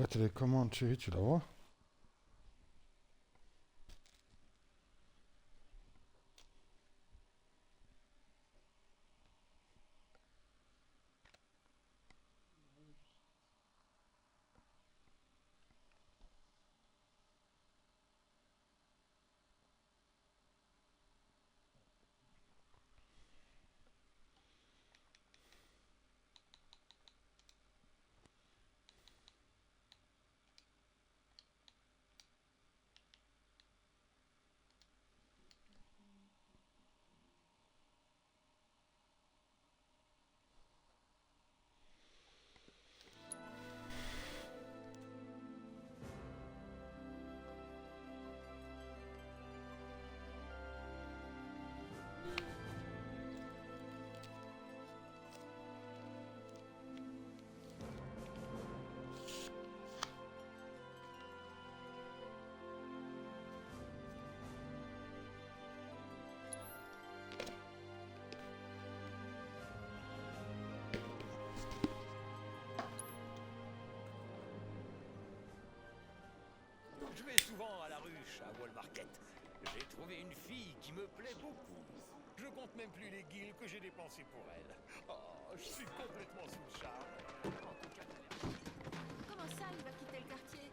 La télécommande, chérie, tu la vois? Je vais souvent à la ruche, à Wallmarket. J'ai trouvé une fille qui me plaît beaucoup. Je compte même plus les guildes que j'ai dépensés pour elle. Oh, je suis complètement sous le charme. En tout cas, Comment ça, il va quitter le quartier?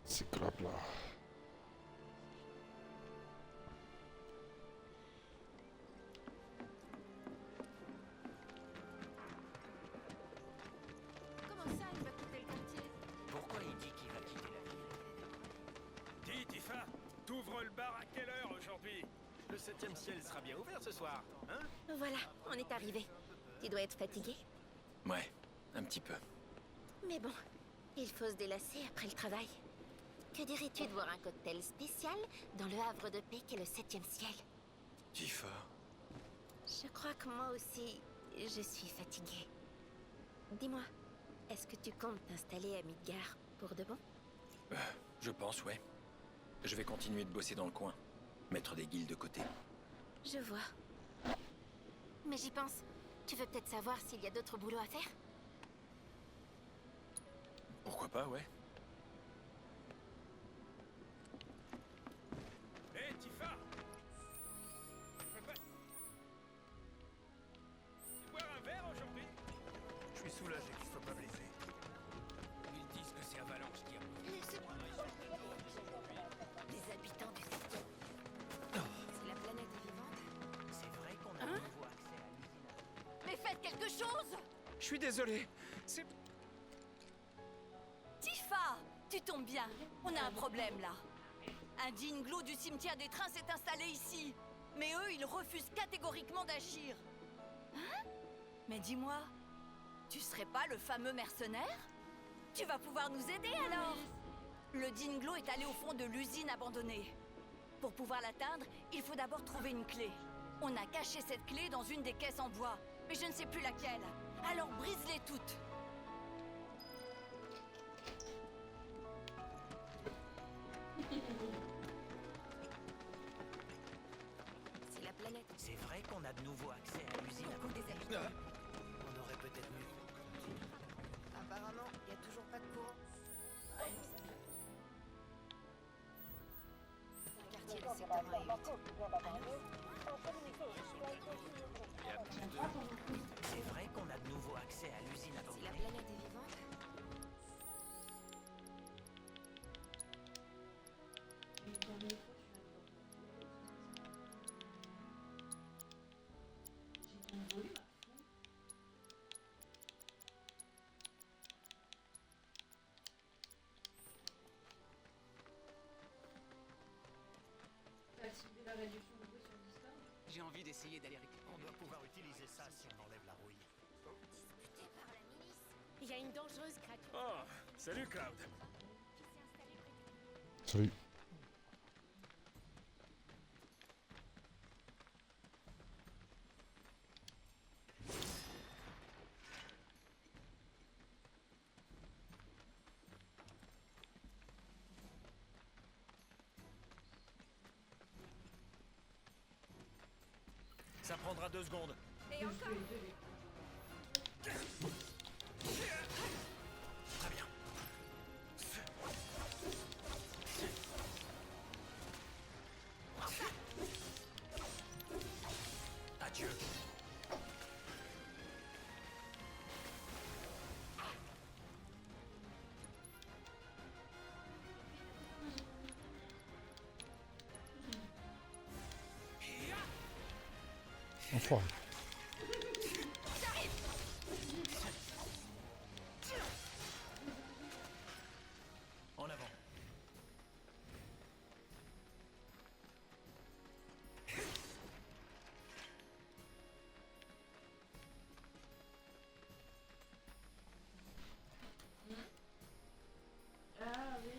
C'est crap là. Comment ça, il va quitter le quartier? pourquoi il dit qu'il va quitter la ville? Dis, Tifa, t'ouvres le bar à quelle heure aujourd'hui? Le 7e ciel sera bien ouvert ce soir, hein? Voilà, on est arrivé. Tu dois être fatigué. Ouais, un petit peu. Mais bon, il faut se délasser après le travail. Que dirais-tu de boire un cocktail spécial dans le havre de paix qu'est le 7e ciel? Tifa. Je crois que moi aussi, je suis fatiguée. Dis-moi, est-ce que tu comptes t'installer à Midgar pour de bon? Je pense, ouais. Je vais continuer de bosser dans le coin. Mettre des guildes de côté. Je vois. Mais j'y pense. Tu veux peut-être savoir s'il y a d'autres boulots à faire? Pourquoi pas, ouais. Hé, Tifa! Tu peux pas... boire un verre aujourd'hui? Je suis soulagé qu'il soit pas blessé. Ils disent que c'est Avalanche qui a... Laissez-moi. Les habitants du 7e. C'est la planète est vivante. C'est vrai qu'on a de nouveau accès à l'usine. Mais faites quelque chose! Je suis désolé. C'est... Tifa, tu tombes bien. On a un problème là. Un Dinglo du cimetière des trains s'est installé ici. Mais eux, ils refusent catégoriquement d'agir. Hein? Mais dis-moi, tu serais pas le fameux mercenaire? Tu vas pouvoir nous aider alors? Le Dinglo est allé au fond de l'usine abandonnée. Pour pouvoir l'atteindre, il faut d'abord trouver une clé. On a caché cette clé dans une des caisses en bois, mais je ne sais plus laquelle. Alors brise-les toutes. C'est la planète. C'est vrai qu'on a de nouveau accès à l'usine Beaucoup des habitants. On aurait peut-être mieux. Apparemment, il n'y a toujours pas de courant. Quartier de secteur 1 et 8. C'est vrai qu'on a de nouveau accès à l'usine Si la abandonnée. planète est vivante, J'ai envie d'essayer d'aller récupérer. On doit pouvoir utiliser ça si on enlève la rouille. disputé par la milice. Il y a une dangereuse créature Oh, salut Cloud. qui s'est installée près du... Salut. Ça prendra 2 secondes. Et encore. Très bien. Adieu. Enfoiré. En avant. Ah oui.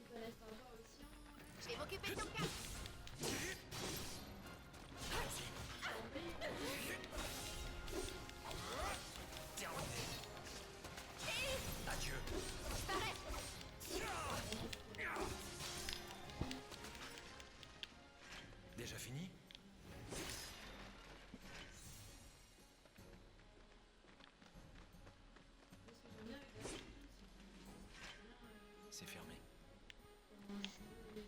Il te laisse un genre aussi en... Je vais m'occuper de ton cas. Terminé. Adieu. Déjà fini? Ce que j'aime bien avec la série, c'est C'est fermé. comment jouer.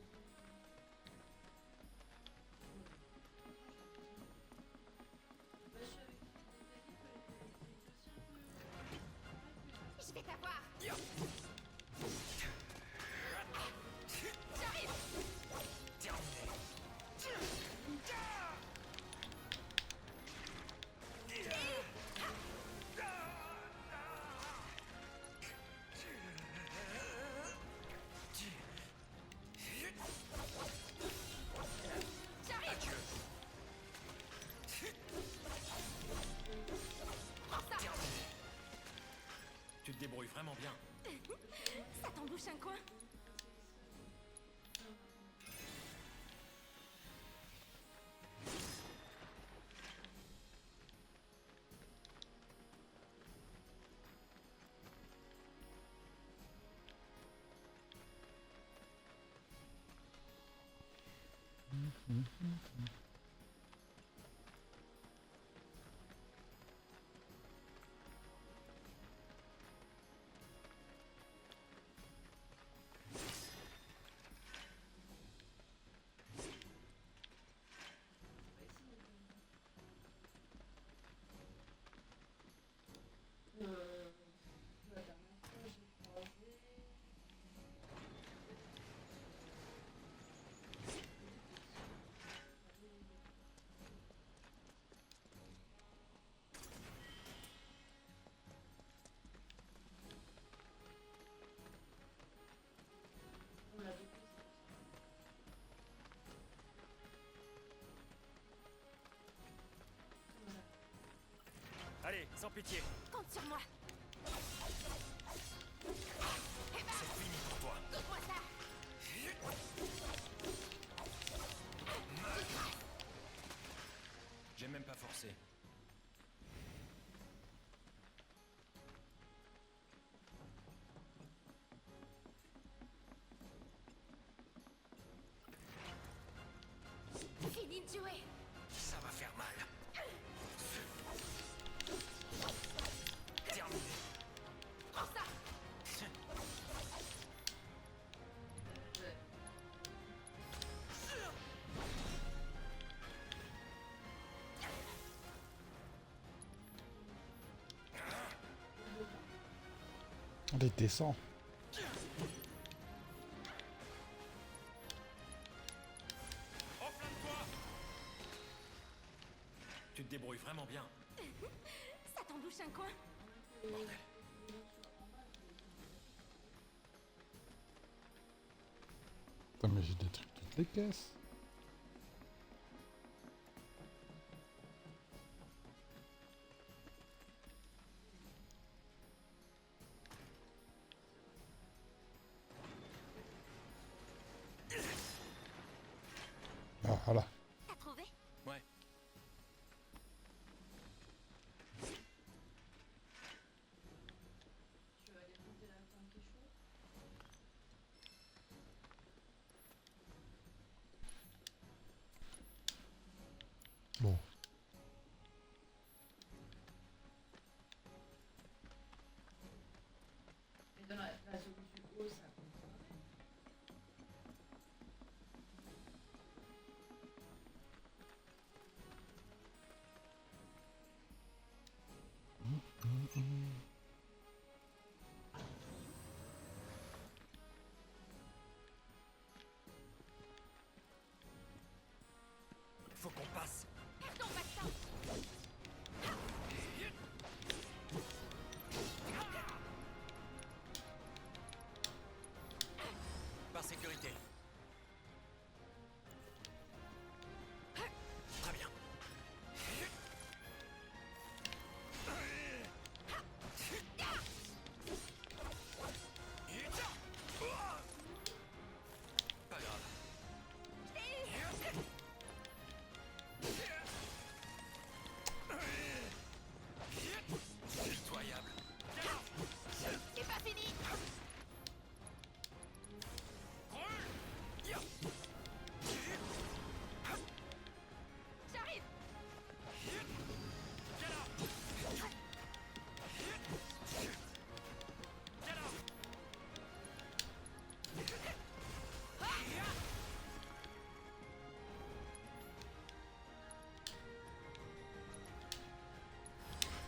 Bah, je suis avec des amis, quoi, Je vais t'avoir. Terminé. Adieu. Terminé. Tu te débrouilles vraiment bien. Ça t'embouche un coin. La dernière fois, j'ai croisé... On l'a beaucoup, voilà. Allez, sans pitié. Compte sur moi. C'est fini pour toi. Donne-moi ça. J'ai même pas forcé. Fini de jouer. Ça va faire mal. Terminé. Prends ça. Ouais. Allez, descends. Enflamme-toi. Tu te débrouilles vraiment bien. Ça t'embouche un coin. Bordel. Putain, mais j'ai détruit toutes les caisses. Ah, voilà. T'as trouvé? Ouais. Tu vas aller monter la femme qui est chaude. Faut qu'on passe. Ton bassin. Par sécurité. Très bien. Pas grave. Pitoyable. C'est pas fini. J'arrive.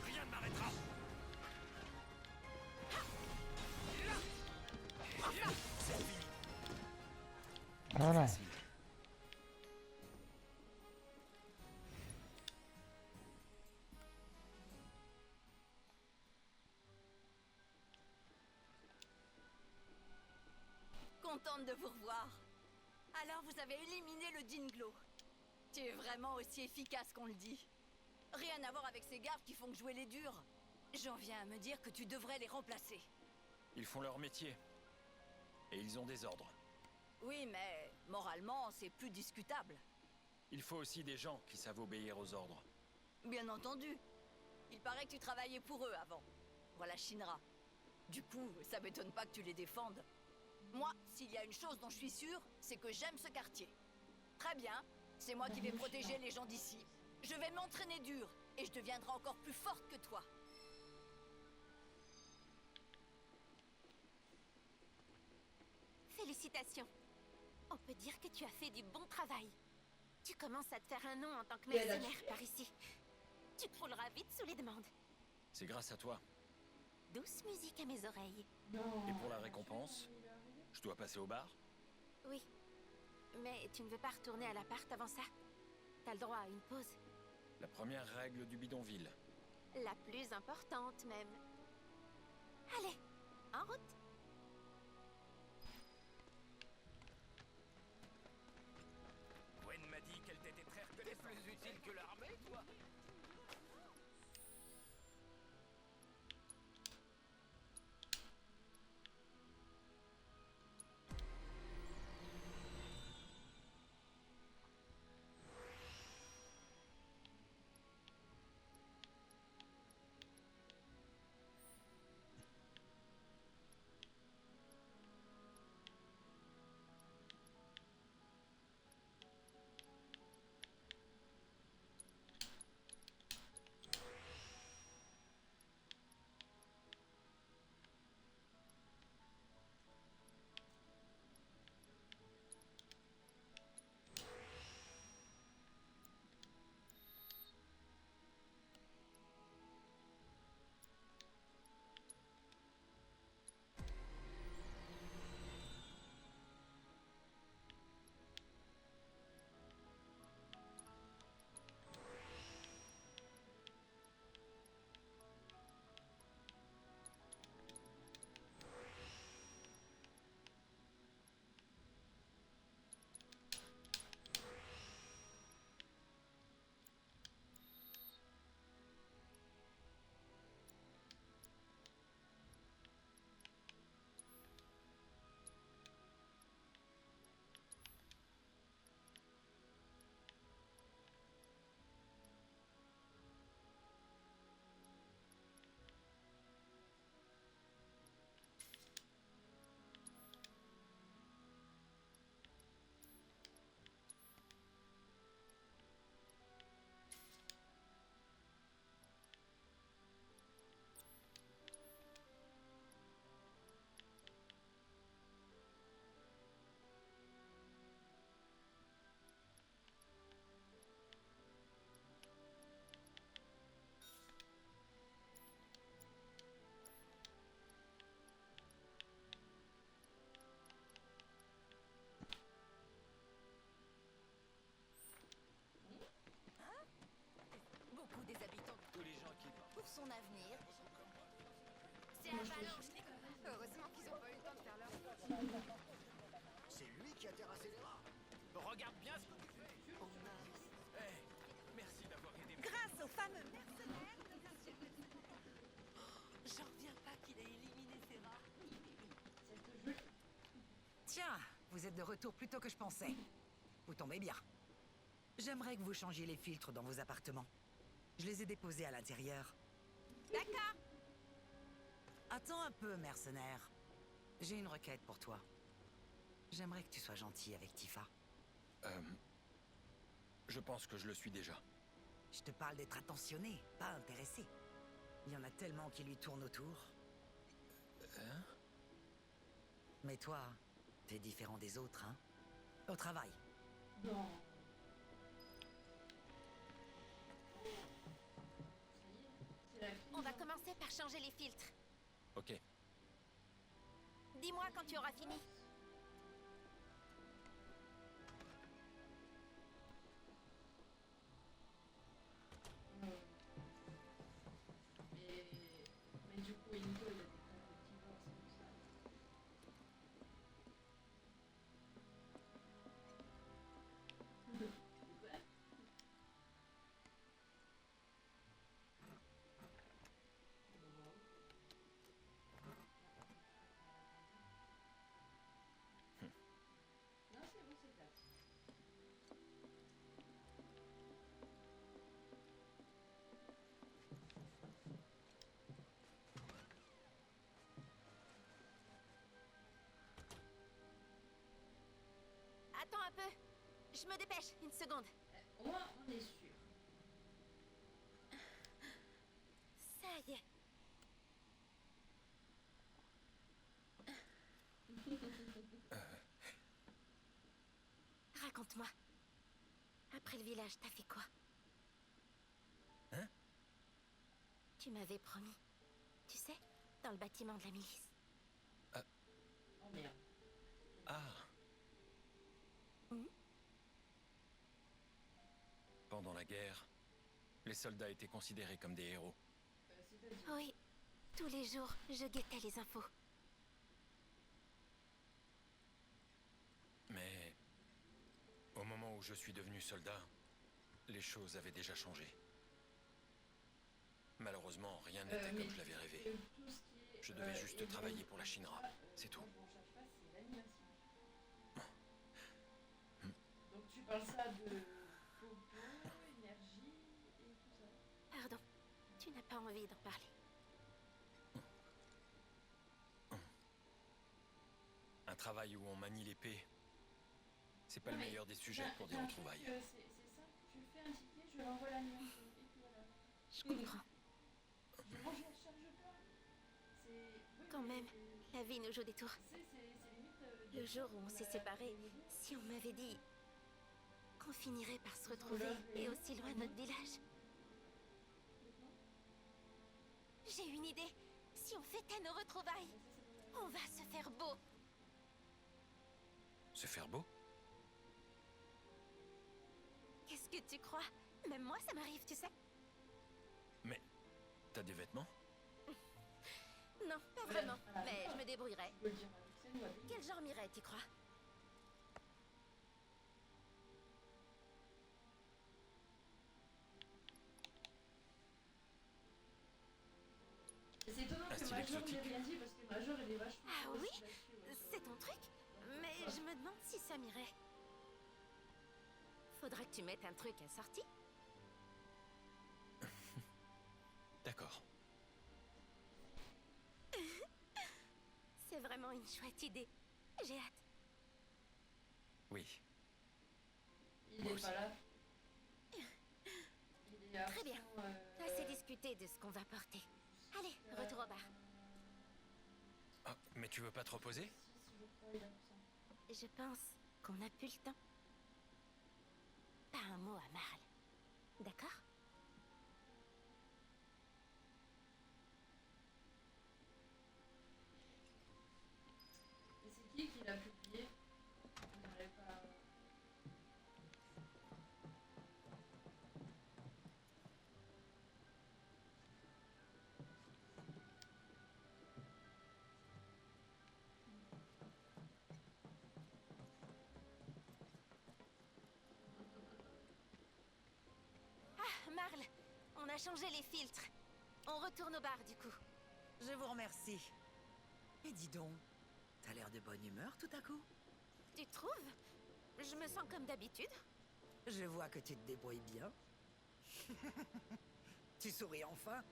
Rien ne m'arrêtera. C'est fini. Voilà. Facile. Contente de vous revoir. Alors vous avez éliminé le Dinglo. Tu es vraiment aussi efficace qu'on le dit. Rien à voir avec ces gardes qui font que jouer les durs. J'en viens à me dire que tu devrais les remplacer. Ils font leur métier. Et ils ont des ordres. Oui, mais moralement, c'est plus discutable. Il faut aussi des gens qui savent obéir aux ordres. Bien entendu. Il paraît que tu travaillais pour eux avant. Voilà Shinra. Du coup, ça m'étonne pas que tu les défendes. Moi, s'il y a une chose dont je suis sûre, c'est que j'aime ce quartier. Très bien, c'est moi qui vais protéger les gens d'ici. Je vais m'entraîner dur, et je deviendrai encore plus forte que toi. Félicitations. On peut dire que tu as fait du bon travail. Tu commences à te faire un nom en tant que Et elle a mercenaire tué. par ici. Tu crouleras vite sous les demandes. C'est grâce à toi. Douce musique à mes oreilles. Non. Et pour la récompense, je dois passer au bar? Oui. Mais tu ne veux pas retourner à l'appart avant ça? T'as le droit à une pause. La première règle du bidonville. La plus importante même. Allez, en route. Gwen m'a dit qu'elle t'était très reconnaissante. T'es plus utile que l'armée, toi? son avenir. C'est avalanche, les gars. Heureusement qu'ils ont pas eu le temps de faire leur... C'est lui qui a terrassé les rats. Regarde bien ce que tu fais. Merci d'avoir aidé. Grâce au fameux mercenaire. J'en reviens pas qu'il ait éliminé ces rats. Tiens, vous êtes de retour plus tôt que je pensais. Vous tombez bien. J'aimerais que vous changiez les filtres dans vos appartements. Je les ai déposés à l'intérieur. D'accord. Attends un peu, mercenaire. J'ai une requête pour toi. J'aimerais que tu sois gentil avec Tifa. Je pense que je le suis déjà. Je te parle d'être attentionné, pas intéressé. Il y en a tellement qui lui tournent autour. Hein? Mais toi, t'es différent des autres, hein? Au travail. Non. C'est la fille. On va commencer par changer les filtres. Ok. Dis-moi quand tu auras fini. Mais du coup, Enito, il a des problèmes de divorce et tout ça. Quoi? Non, c'est bon, c'est clair. Attends un peu. Je me dépêche, une seconde. Au moins, on est sûr. Ça y est. Raconte-moi. Après le village, t'as fait quoi? Hein? Tu m'avais promis. Tu sais, dans le bâtiment de la milice. Oh merde. Ah. Mhm. Pendant la guerre, les soldats étaient considérés comme des héros. C'est-à-dire. Oui. Tous les jours, je guettais les infos. Mais au moment où je suis devenu soldat, les choses avaient déjà changé. Malheureusement, rien n'était mais comme je l'avais rêvé. tout ce qui est, Je devais juste éléments, travailler pour la Shinra, c'est tout. on cherche pas, c'est l'animation. Donc tu parles ça de Bobo, énergie et tout ça. Pardon. Tu n'as pas envie d'en parler. Un travail où on manie l'épée, c'est pas Non, le mais meilleur des sujets pour des t'as un truc, retrouvailles. c'est simple, tu fais un ticket, je l'envoie à l'animation. Et puis voilà. Je comprends. Je range la charge pas. C'est. Oui, Quand mais même, la vie nous joue des tours. c'est limite. Le jour où on s'est séparés, si on m'avait dit qu'on finirait par se retrouver et aussi loin de notre village. J'ai une idée. Si on fêtait nos retrouvailles, on va se faire beau. Se faire beau? Qu'est-ce que tu crois? Même moi, ça m'arrive, tu sais. Mais t'as des vêtements? Non, pas vraiment. Mais je me débrouillerai. Tu peux le dire à Vixen ou à Billy. Quel genre m'irait, tu crois? C'est étonnant Un que style Major n'ait exotique. rien dit parce que Major il est vachement. Ah aussi oui? là-dessus, ouais. C'est ton truc? Mais je me demande si ça m'irait. Faudra que tu mettes un truc assorti. D'accord. C'est vraiment une chouette idée. J'ai hâte. Oui. Il Moi est aussi. pas là. Il est Très bien. absent, Assez discuté de ce qu'on va porter. Allez, retour au bar. Ah, mais tu veux pas te reposer? je crois, il est absent. Je pense qu'on n'a plus le temps. Pas un mot à Marle. D'accord? Et c'est qui l'a publié? Je n'arrive pas à. a changé les filtres. On retourne au bar, du coup. Je vous remercie. Et dis donc, t'as l'air de bonne humeur tout à coup. Tu trouves? Je me sens comme d'habitude. Je vois que tu te débrouilles bien. Tu souris enfin?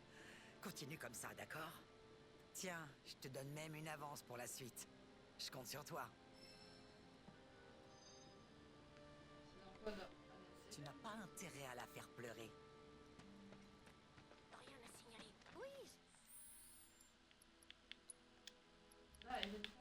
Continue comme ça, d'accord? Tiens, je te donne même une avance pour la suite. Je compte sur toi. C'est dans quoi, dans Tu n'as pas intérêt à la faire pleurer. Rien à signaler. Oui, Ah, elle est flash.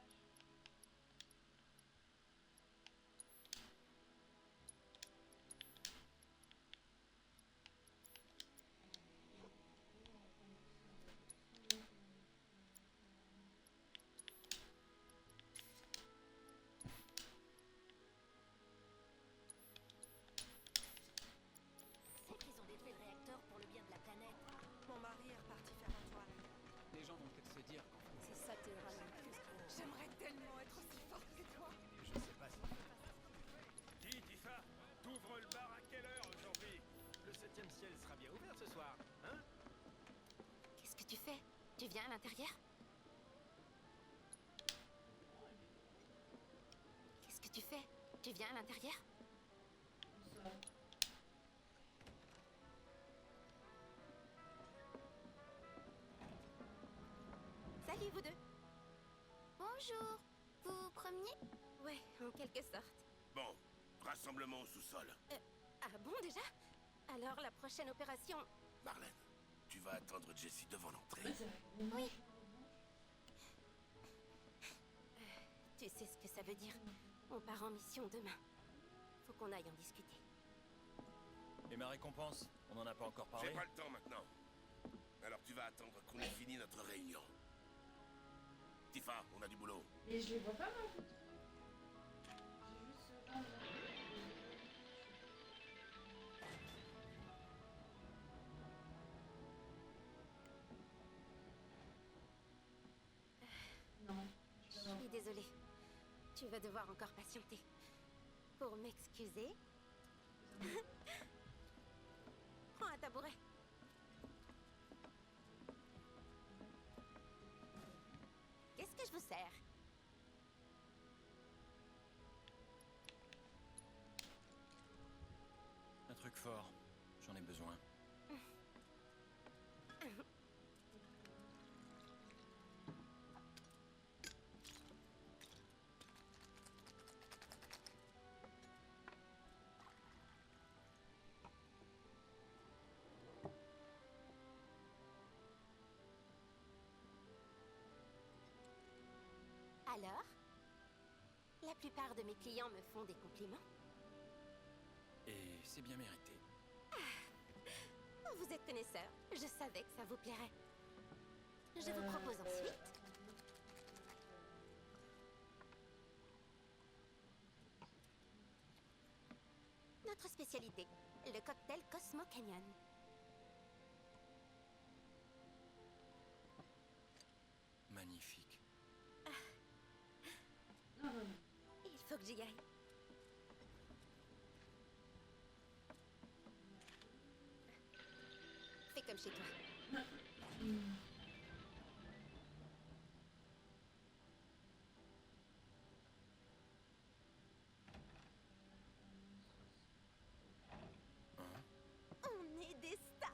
c'est qu'ils ont détruit le réacteur pour le bien de la planète. Mon mari est reparti faire la toile. Les gens vont peut-être se dire qu'en fait, C'est ça, Théorane. J'aimerais tellement être aussi forte que toi. Je sais pas si... Dis, Tifa, t'ouvres le bar à quelle heure aujourd'hui? Le 7e ciel sera bien ouvert ce soir, hein? Qu'est-ce que tu fais? Tu viens à l'intérieur? Qu'est-ce que tu fais? Tu viens à l'intérieur? Ça. Salut, vous deux. Bonjour. Vous vous promeniez? Ouais, en quelque sorte. Bon, rassemblement au sous-sol. Ah bon, déjà? Alors, la prochaine opération... Marlène, tu vas attendre Jessie devant l'entrée. Ouais, c'est vrai. Oui. Tu sais ce que ça veut dire. On part en mission demain. Faut qu'on aille en discuter. Et ma récompense? On n'en a pas encore J'ai parlé? pas le temps maintenant. Alors tu vas attendre qu'on ait fini notre réunion. Tifa, on a du boulot. Mais je les vois pas, moi, en fait. J'ai juste un là. Non. Je suis désolée. Tu vas devoir encore patienter. Pour m'excuser... Prends un tabouret. Qu'est-ce que je vous sers? Un truc fort. J'en ai besoin. Alors? La plupart de mes clients me font des compliments. Et c'est bien mérité. Vous êtes connaisseur. Je savais que ça vous plairait. Je vous propose ensuite... notre spécialité, le cocktail Cosmo Canyon. Magnifique. Non, non, non. Il faut que j'y aille. Fais comme chez toi. On est des stars.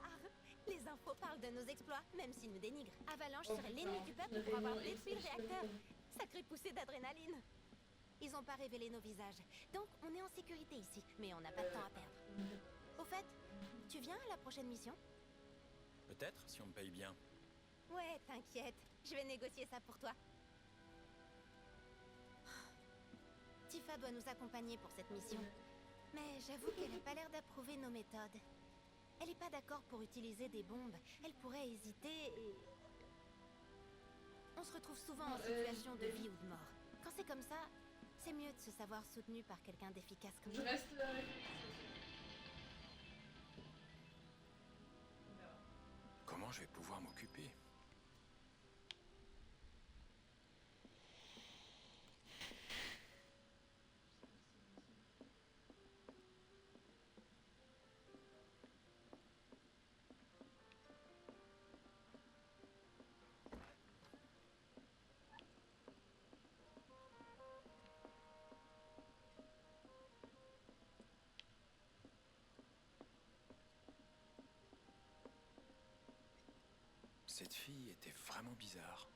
Les infos parlent de nos exploits, même s'ils nous dénigrent. Avalanche Oh, serait putain. l'ennemi du peuple pour avoir Réunion détruit le exceptionnelle. réacteur. Sacrée poussée d'adrénaline. Ils n'ont pas révélé nos visages. Donc, on est en sécurité ici, mais on n'a pas de temps à perdre. Au fait, tu viens à la prochaine mission? Peut-être, si on me paye bien. Ouais, t'inquiète. Je vais négocier ça pour toi. Tifa doit nous accompagner pour cette mission. Mais j'avoue qu'elle n'a pas l'air d'approuver nos méthodes. Elle n'est pas d'accord pour utiliser des bombes. Elle pourrait hésiter et... On se retrouve souvent en situation de vie ou de mort. Quand c'est comme ça, c'est mieux de se savoir soutenu par quelqu'un d'efficace comme Je toi. reste avec. On verra. Comment je vais pouvoir m'occuper? Cette fille était vraiment bizarre.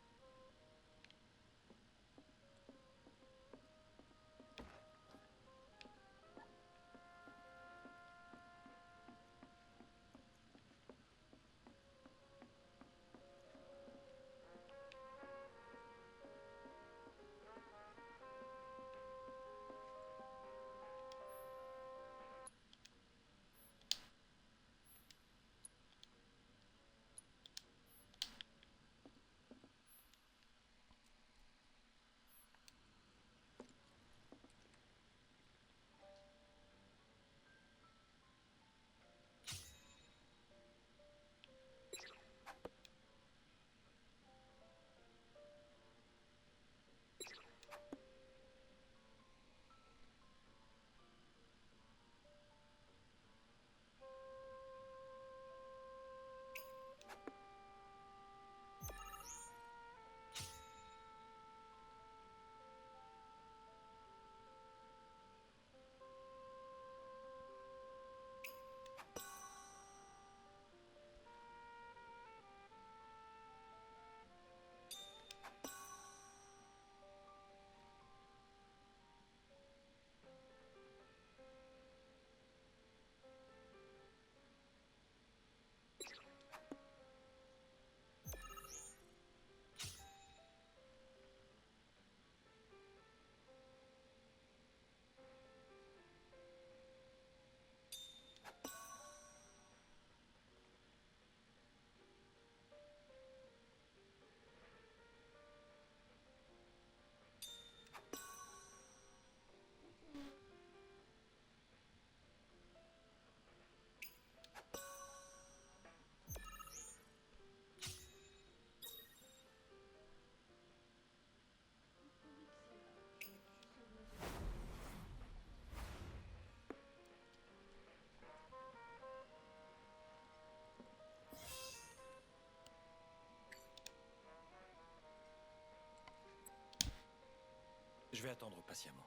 Je vais attendre patiemment.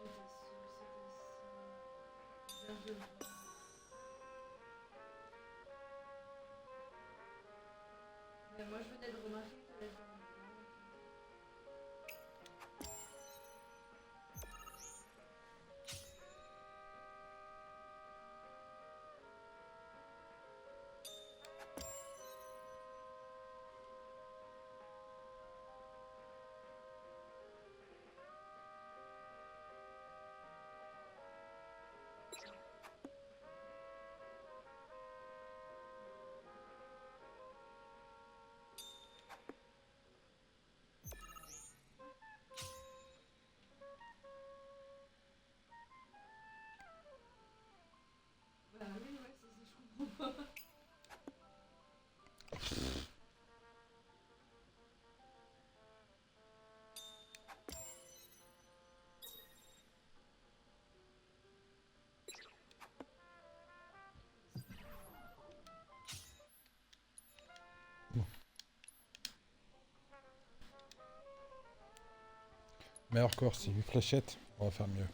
J'étais sûre que c'était ça. Vers devant. Mais moi je venais de remarquer qu'il y avait un blanc. Bah oui, ouais, c'est ça, je comprends pas. Meilleur corps, c'est 8 fléchettes. On va faire mieux.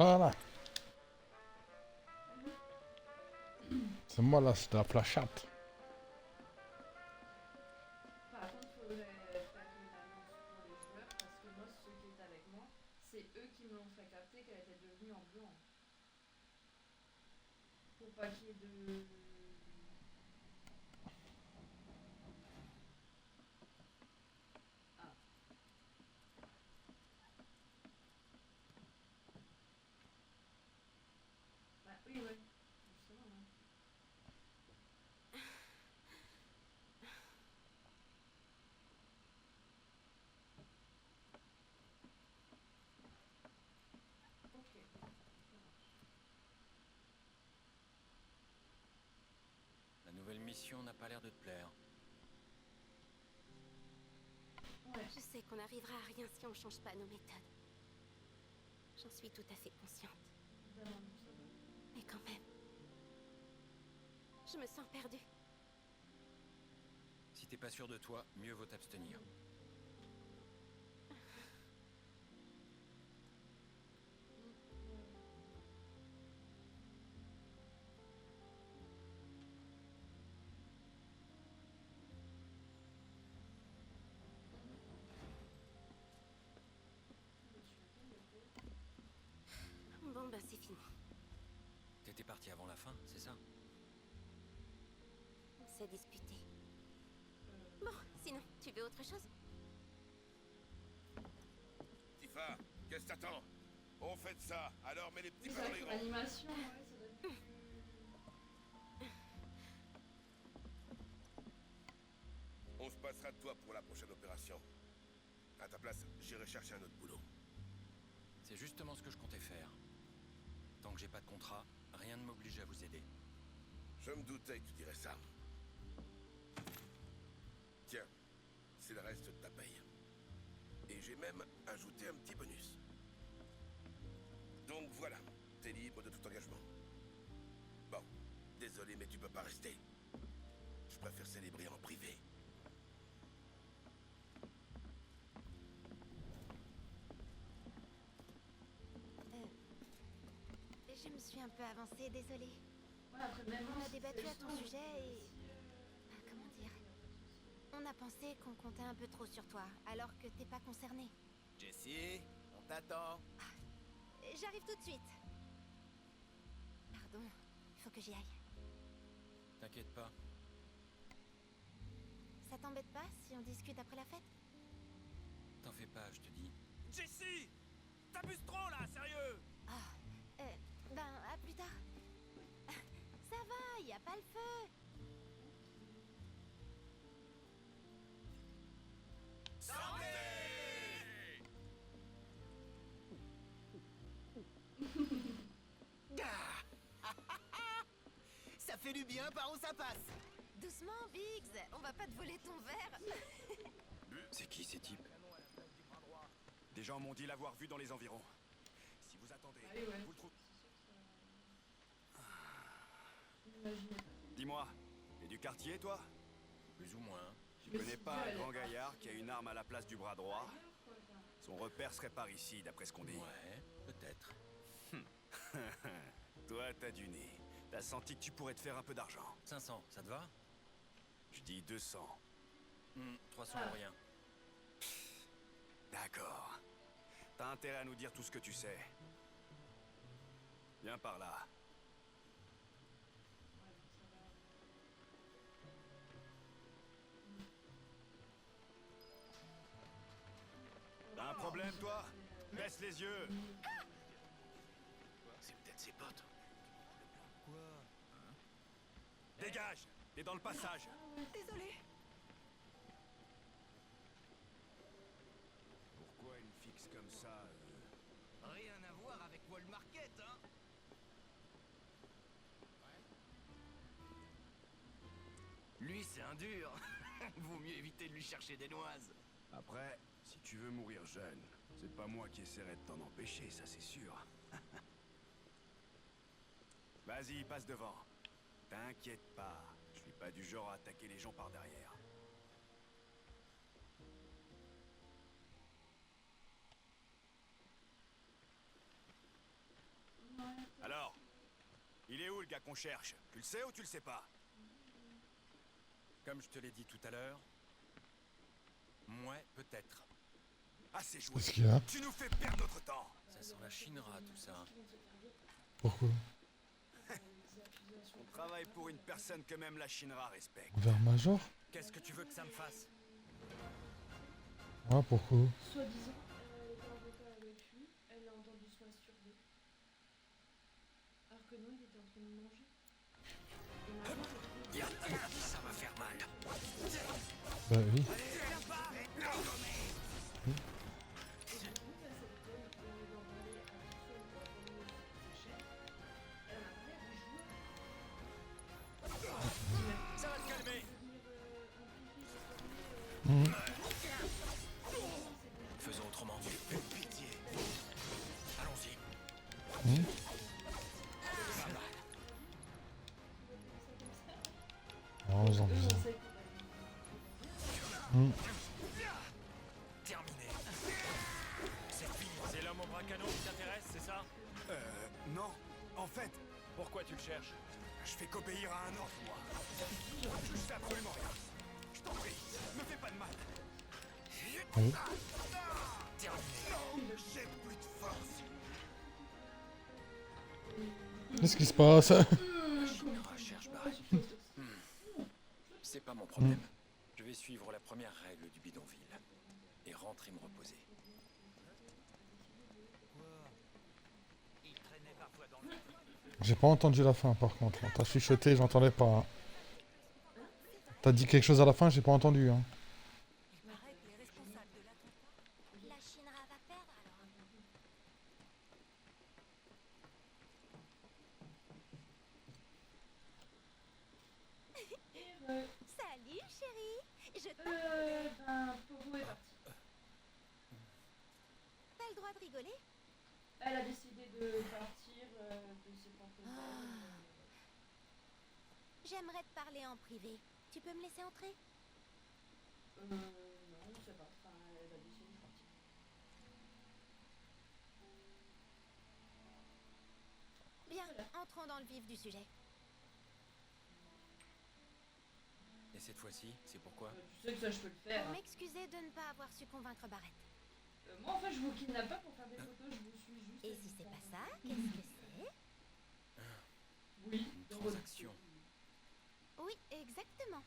Voilà. C'est moi là, c'est la flashette. Par contre, faudrait faire une annonce pour les joueurs parce que moi, ceux qui étaient avec moi, c'est eux qui me l'ont fait capter qu'elle était devenue en blanc. Pour pas qu'il y ait de. Ah. Bah oui, ouais. Justement, ouais. Ok. Ça marche. La nouvelle mission n'a pas l'air de te plaire. Ouais. Je sais qu'on n'arrivera à rien si on change pas nos méthodes. J'en suis tout à fait consciente. Évidemment, nous, ça va. Mais quand même, je me sens perdue. Si t'es pas sûr de toi, mieux vaut t'abstenir. Bon, ben c'est fini. T'étais parti avant la fin, c'est ça? On s'est disputé. Bon, sinon, tu veux autre chose? Tifa, qu'est-ce que t'attends? On fait de ça, alors mets les petits Oui, pas c'est dans vrai les que grands. l'animation, ouais, ça doit être plus. On se passera de toi pour la prochaine opération. À ta place, j'irai chercher un autre boulot. C'est justement ce que je comptais faire. Tant que j'ai pas de contrat, rien ne m'oblige à vous aider. Je me doutais que tu dirais ça. Tiens, c'est le reste de ta paye. Et j'ai même ajouté un petit bonus. Donc voilà, t'es libre de tout engagement. Bon, désolé, mais tu peux pas rester. Je préfère célébrer en privé. Je me suis un peu avancée, désolée. Ouais, après, même On moi, a si débattu c'est à ton le sujet son, et... Comment dire? On a pensé qu'on comptait un peu trop sur toi, alors que t'es pas concerné. Jessie, on t'attend. J'arrive tout de suite. Pardon, il faut que j'y aille. T'inquiète pas, Ça t'embête pas si on discute après la fête? t'en fais pas, je te dis. Jessie, t'abuses trop là, sérieux. Ben, à plus tard. Ça va, y a pas le feu. Ça fait du bien, par où ça passe? Doucement, Biggs, on va pas te voler ton verre. C'est qui ces types? Des gens m'ont dit l'avoir vu dans les environs. Si vous attendez, Ah oui, ouais. vous le trouvez. Imaginez pas. Dis-moi, t'es du quartier, toi? Plus ou moins. Tu Me connais suis pas dit, un elle grand est gaillard partie, qui a une arme à la place du bras droit? ailleurs, quoi, enfin. Son repère serait par ici, d'après ce qu'on dit. Ouais, peut-être. Toi, t'as du nez. T'as senti que tu pourrais te faire un peu d'argent. 500, ça te va? Je dis 200. 300 ou rien. D'accord. T'as intérêt à nous dire tout ce que tu sais. Viens par là. T'as un problème, toi? Baisse les yeux. C'est peut-être ses potes. Dégage! T'es dans le passage. Désolée. Pourquoi une fixe comme ça? Rien à voir avec Wall Market, hein. Lui, c'est un dur. Vaut mieux éviter de lui chercher des noises. Après, si tu veux mourir jeune, c'est pas moi qui essaierai de t'en empêcher, ça c'est sûr. Vas-y, passe devant. T'inquiète pas, je suis pas du genre à attaquer les gens par derrière. gars qu'on cherche. Tu le sais ou tu le sais pas? Comme je te l'ai dit tout à l'heure, moi, peut-être. Assez joué. Qu'est-ce qu'il y a? Tu nous fais perdre notre temps. Ça sent la Shinra, tout ça. Pourquoi? On travaille pour une personne que même la Shinra respecte. Vers Major? Qu'est-ce que tu veux que ça me fasse? Ah, pourquoi? Soi-disant, elle était en vocal avec lui, elle l'a entendu se masturber. Alors que non, il était en train de manger. Et maintenant, Ça va faire mal. Bah oui. Ça va te calmer. Mhm. Faisons autrement. Pitié. Allons-y. Mhm. Oh, ils ont bizarre. Mhm. Terminé. C'est fini. C'est l'homme au bras canon qui t'intéresse, c'est ça? Non. En fait, Pourquoi tu le cherches? je fais qu'obéir à un ordre, moi. Je sais absolument rien. Je t'en prie, me fais pas de mal. Oui. Terminé. J'ai plus de force. Qu'est-ce qui se passe? La Shinra cherche Barry. C'est pas mon problème. Je vais suivre la première règle du bidonville et rentrer me reposer. J'ai pas entendu la fin par contre. T'as chuchoté, j'entendais pas. Hein. T'as dit quelque chose à la fin, j'ai pas entendu. Hein. Il paraît que les responsables de l'attentat... La Shinra va perdre alors. Salut chérie. Je t'aime. ben, Pogo est parti. T'as le droit de rigoler? Elle a décidé de partir de ses propres ailes. J'aimerais te parler en privé. Tu peux me laisser entrer? Non, je sais pas. Enfin, elle a décidé de partir. Bien, entrons dans le vif du sujet. Et cette fois-ci, c'est pourquoi? Tu sais que ça, je peux le faire. Pour Hein. m'excuser de ne pas avoir su convaincre Barrett. Moi, en fait, je vous kidnappe pas pour faire des photos, je vous suis juste. Et si c'est pas ça, qu'est-ce que c'est? Oui, Une transaction. Oui, exactement.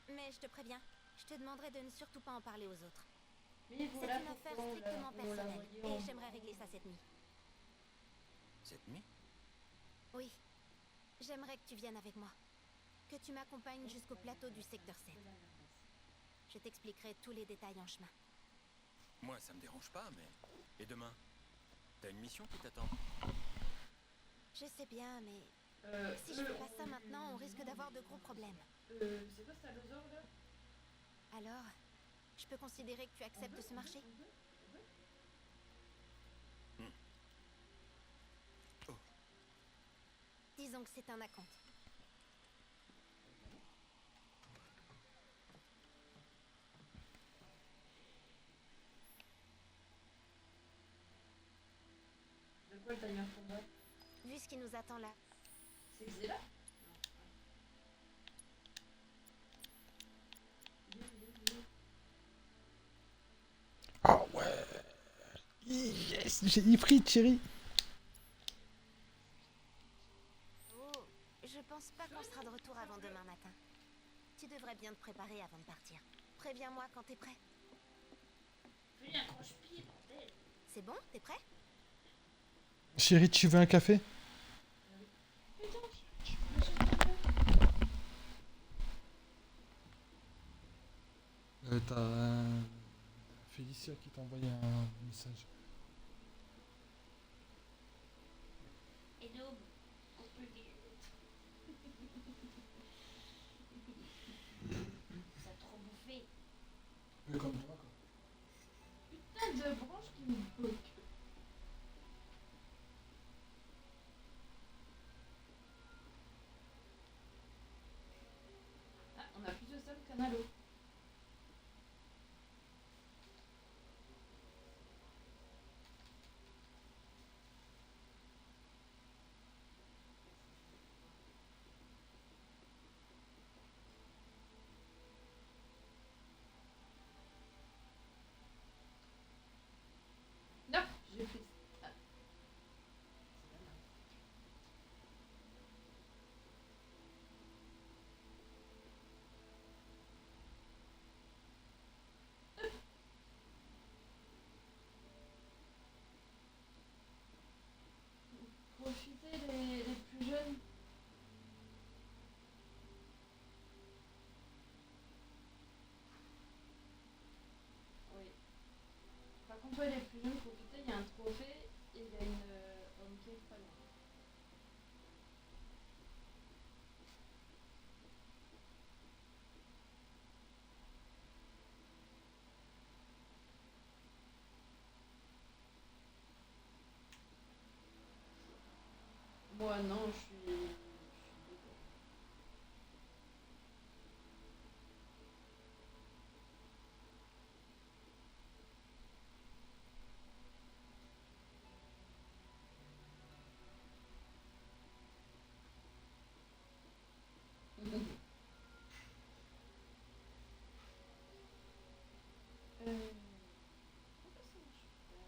Mais je te préviens, je te demanderai de ne surtout pas en parler aux autres. Mais C'est voilà une affaire pourquoi on strictement l'a- on l'a personnelle. envoyé en- Et j'aimerais régler ça cette nuit. Cette nuit? Oui. J'aimerais que tu viennes avec moi. Que tu m'accompagnes jusqu'au plateau du secteur 7. Je t'expliquerai tous les détails en chemin. Moi, ça me dérange pas, mais... Et demain? T'as une mission qui t'attend? Je sais bien, mais si je fais pas ça maintenant, on risque d'avoir de gros problèmes. C'est quoi cet allosaure là? Alors, je peux considérer que tu acceptes ce marché? Disons que c'est un acompte. De quoi le timer combat? Vu ce qui nous attend là. C'est Xela? Ah ouais. Yes, j'ai Ifrit, chérie. Oh, je pense pas qu'on sera de retour avant demain matin. Tu devrais bien te préparer avant de partir. Préviens-moi quand t'es prêt. Fais un croche-pied, bordel! C'est bon? T'es prêt? Chérie, tu veux un café? T'as Félicia qui t'a envoyé un message. Hello, on peut dire. Ça a trop bouffé. Comme toi, quoi. Putain de branche qui me bloque. Ah, on a plus de sol qu'un halo. toi les plus jeunes profitez, il y a un trophée et il y a une home cave pas loin. Moi non, je suis déco. Pourquoi ça marche pas?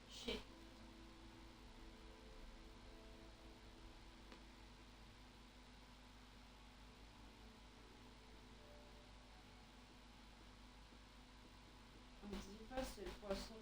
Shit. On dit pas c'est le poisson.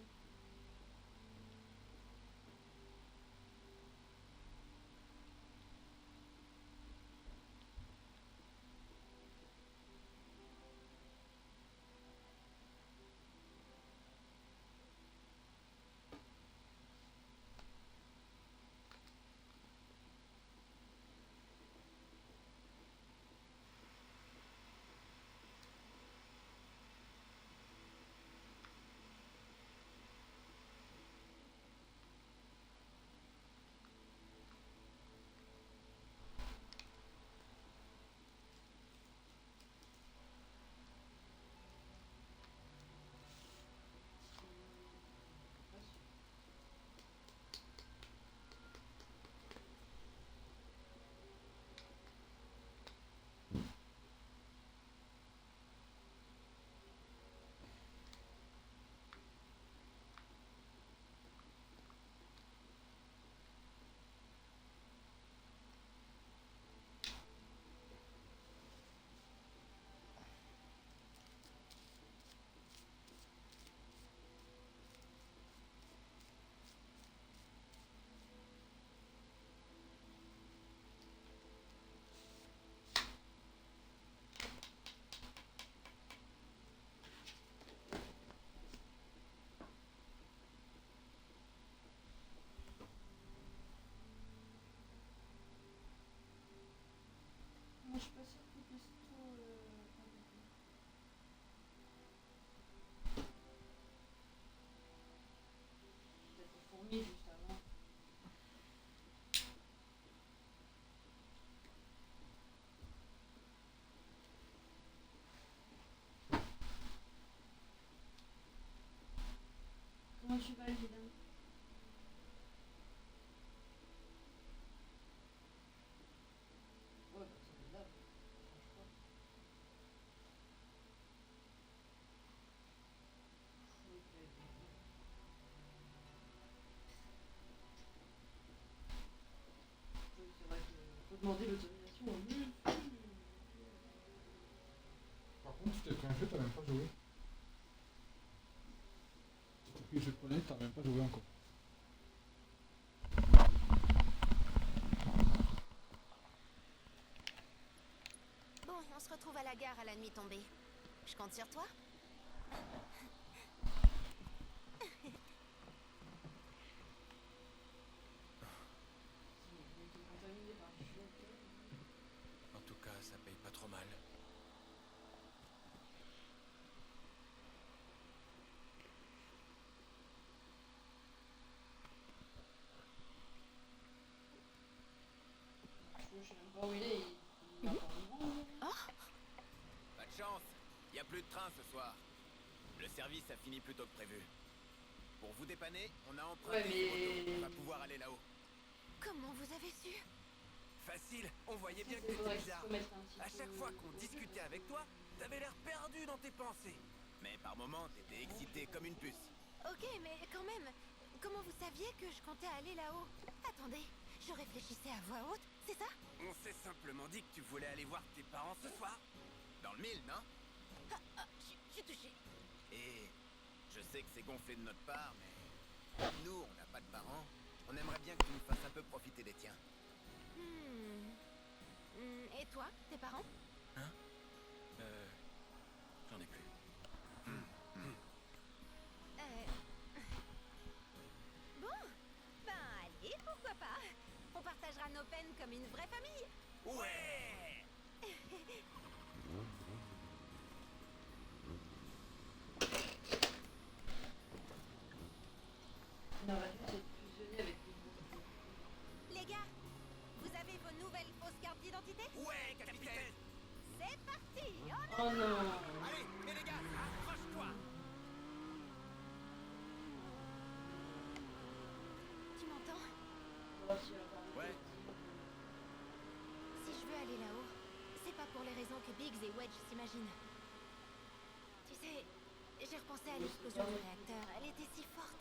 Moi je suis pas sûre qu'il puisse tout arrêter. Peut-être les fourmis juste avant. Comment tu vas évidemment? Ouais, bah c'est là, ça change pas. Oui, c'est vrai que faut demander l'autorisation au but. Par contre, tu t'es pris un jeu, t'as même pas joué. Tu t'es pris le jeu de poney, t'as même pas joué encore. Bon, on se retrouve à la gare à la nuit tombée. Je compte sur toi. Contaminé par du jeu. En tout cas, ça paye pas trop mal. Je sais même pas où il est. Il va pas loin. Pas de chance, y a plus de train ce soir. Le service a fini plus tôt que prévu. Pour vous dépanner, on a emprunté Ouais, mais- ce bateau. On va pouvoir aller là-haut. Comment vous avez su? Facile, on voyait bien que Il faudrait t'étais qu'il se bizarre. remette un petit À peu chaque fois qu'on au discutait jeu. avec toi, t'avais l'air perdu dans tes pensées. Mais par moments, t'étais excité comme une puce. Ok, mais quand même, comment vous saviez que je comptais aller là-haut? Attendez, Je réfléchissais à voix haute, c'est ça? On s'est simplement dit que tu voulais aller voir tes parents ce soir. Dans le mille, non? Je suis touchée. Et je sais que c'est gonflé de notre part, mais nous, on n'a pas de parents. On aimerait bien que tu nous fasses un peu profiter des tiens. Et toi, tes parents? J'en ai plus. Bon, ben allez, pourquoi pas? On partagera nos peines comme une vraie famille. Ouais! Non, la c'est de fusionner avec les autres. Les gars, vous avez vos nouvelles fausses cartes d'identité? Ouais, capitaine! C'est parti! Oh non! Allez, et les gars, accroche-toi! Tu m'entends? Oh, si, encore un Ouais. petit. Si je veux aller là-haut, c'est pas pour les raisons que Biggs et Wedge s'imaginent. Tu sais, j'ai repensé à l'explosion du réacteur. Elle était si forte.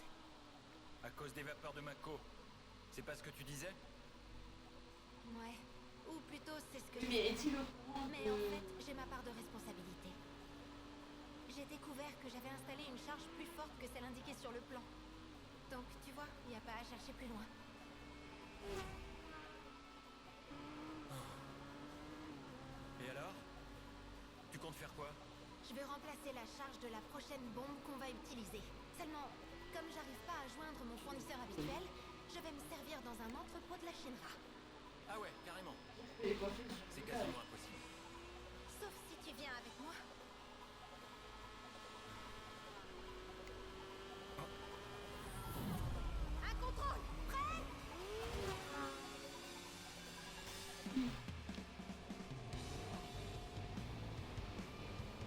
À cause des vapeurs de Mako. C'est pas ce que tu disais? Ouais. Ou plutôt, c'est ce que Mais est-il au courant Mais en fait, j'ai ma part de responsabilité. J'ai découvert que j'avais installé une charge plus forte que celle indiquée sur le plan. Donc, tu vois, il n'y a pas à chercher plus loin. Et alors? Tu comptes faire quoi? Je vais remplacer la charge de la prochaine bombe qu'on va utiliser. Seulement, comme j'arrive pas à joindre mon fournisseur habituel, je vais me servir dans un entrepôt de la Shinra. Ah ouais, carrément. les coiffures sont C'est super. quasiment impossible. Sauf si tu viens avec moi. Un contrôle! Prêt?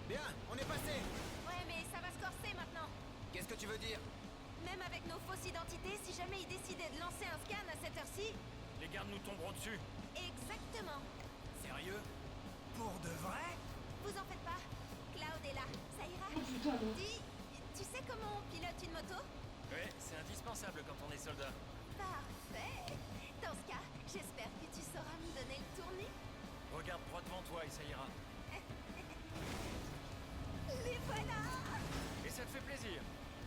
Bien, on est passé! Ouais, mais ça va se corser maintenant. Qu'est-ce que tu veux dire? Même avec nos fausses identités, si jamais ils décidaient de lancer un scan à cette heure-ci... Les gardes nous tomberont dessus. Exactement. Sérieux? Pour de vrai? Vous en faites pas. Cloud est là. Ça ira. Oh putain, non. Dis, tu sais comment on pilote une moto? Ouais, c'est indispensable quand on est soldat. Parfait. Dans ce cas, j'espère que tu sauras me donner le tournis. Regarde droit devant toi et ça ira. Les voilà. Et ça te fait plaisir?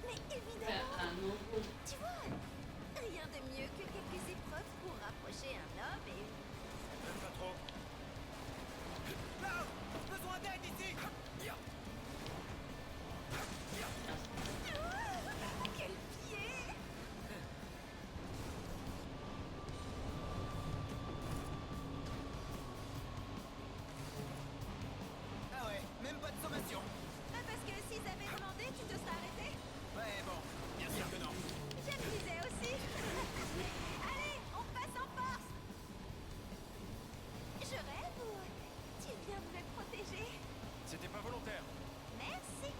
Mais Faire évidemment. un nombre. Tu vois, rien de mieux que quelques épreuves pour rapprocher un homme et... Même pas trop. Là! Besoin d'aide ici! Quel pied! Ah ouais, même pas de sommation. Ah, parce que s'ils avaient demandé, tu te serais arrêté? Ouais, bon, bien sûr que non. Je le disais aussi. Allez, on passe en force. Je rêve ou tu viens de me protéger? C'était pas volontaire. Merci.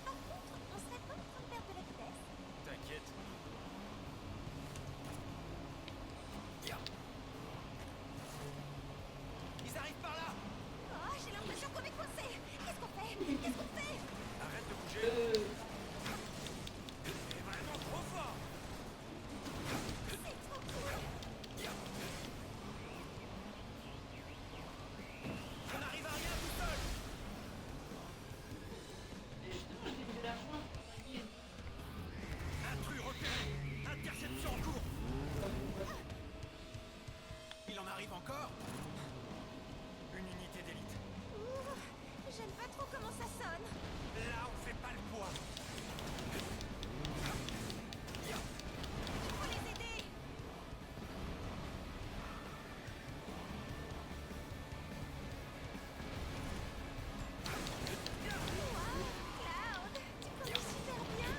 Par contre, on serait pas en train de perdre de la vitesse? T'inquiète. Ils arrivent par là! Oh, j'ai l'impression qu'on est coincé. Qu'est-ce qu'on fait? Qu'est-ce qu'on fait? Arrête de bouger! C'est vraiment trop fort! C'est trop cool. On n'arrive à rien tout seul! Mais justement, je vais de l'argent. Tranquille. Intrus repéré! Interception en cours! Il en arrive encore? Une unité d'élite. Ouh, j'aime pas trop comment ça sonne. Là, on fait pas le poids. Il faut les aider. Wow, Cloud, tu connais super bien.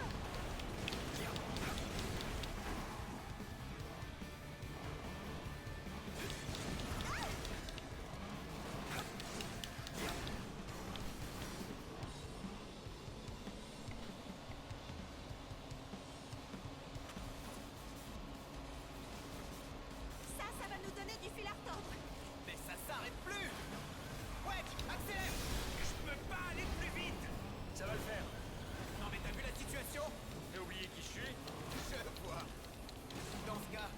Ça va nous donner du fil à retordre. Mais ça s'arrête plus! Ouais, accélère! Je peux pas aller plus vite! Ça va le faire. Non mais t'as vu la situation? T'as oublié qui je suis? Je vois. Dans ce cas,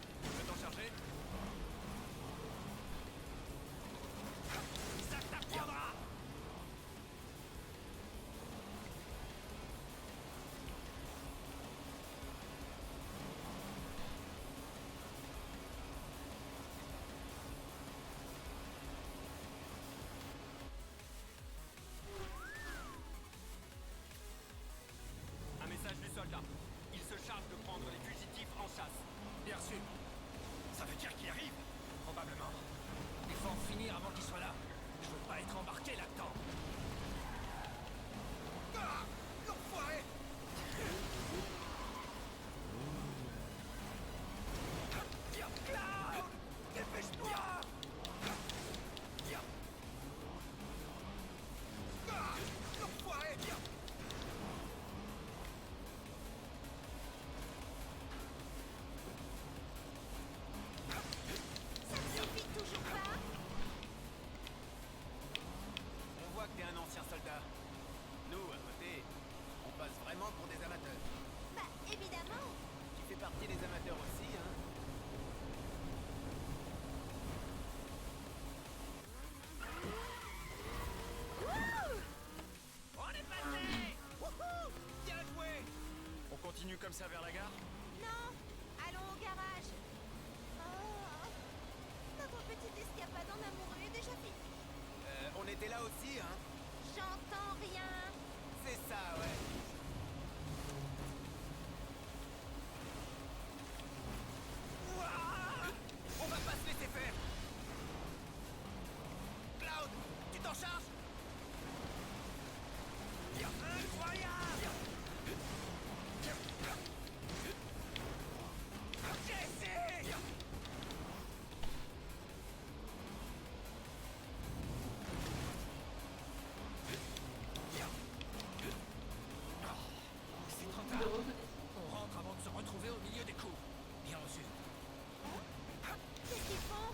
là aussi, hein? J'entends rien. C'est ça, ouais. Ouah, on va pas se laisser faire. Cloud, tu t'en charges? Incroyable! Jesse! C'est trop tard. On rentre avant de se retrouver au milieu des coups. Bien reçu. Qu'est-ce qu'ils font?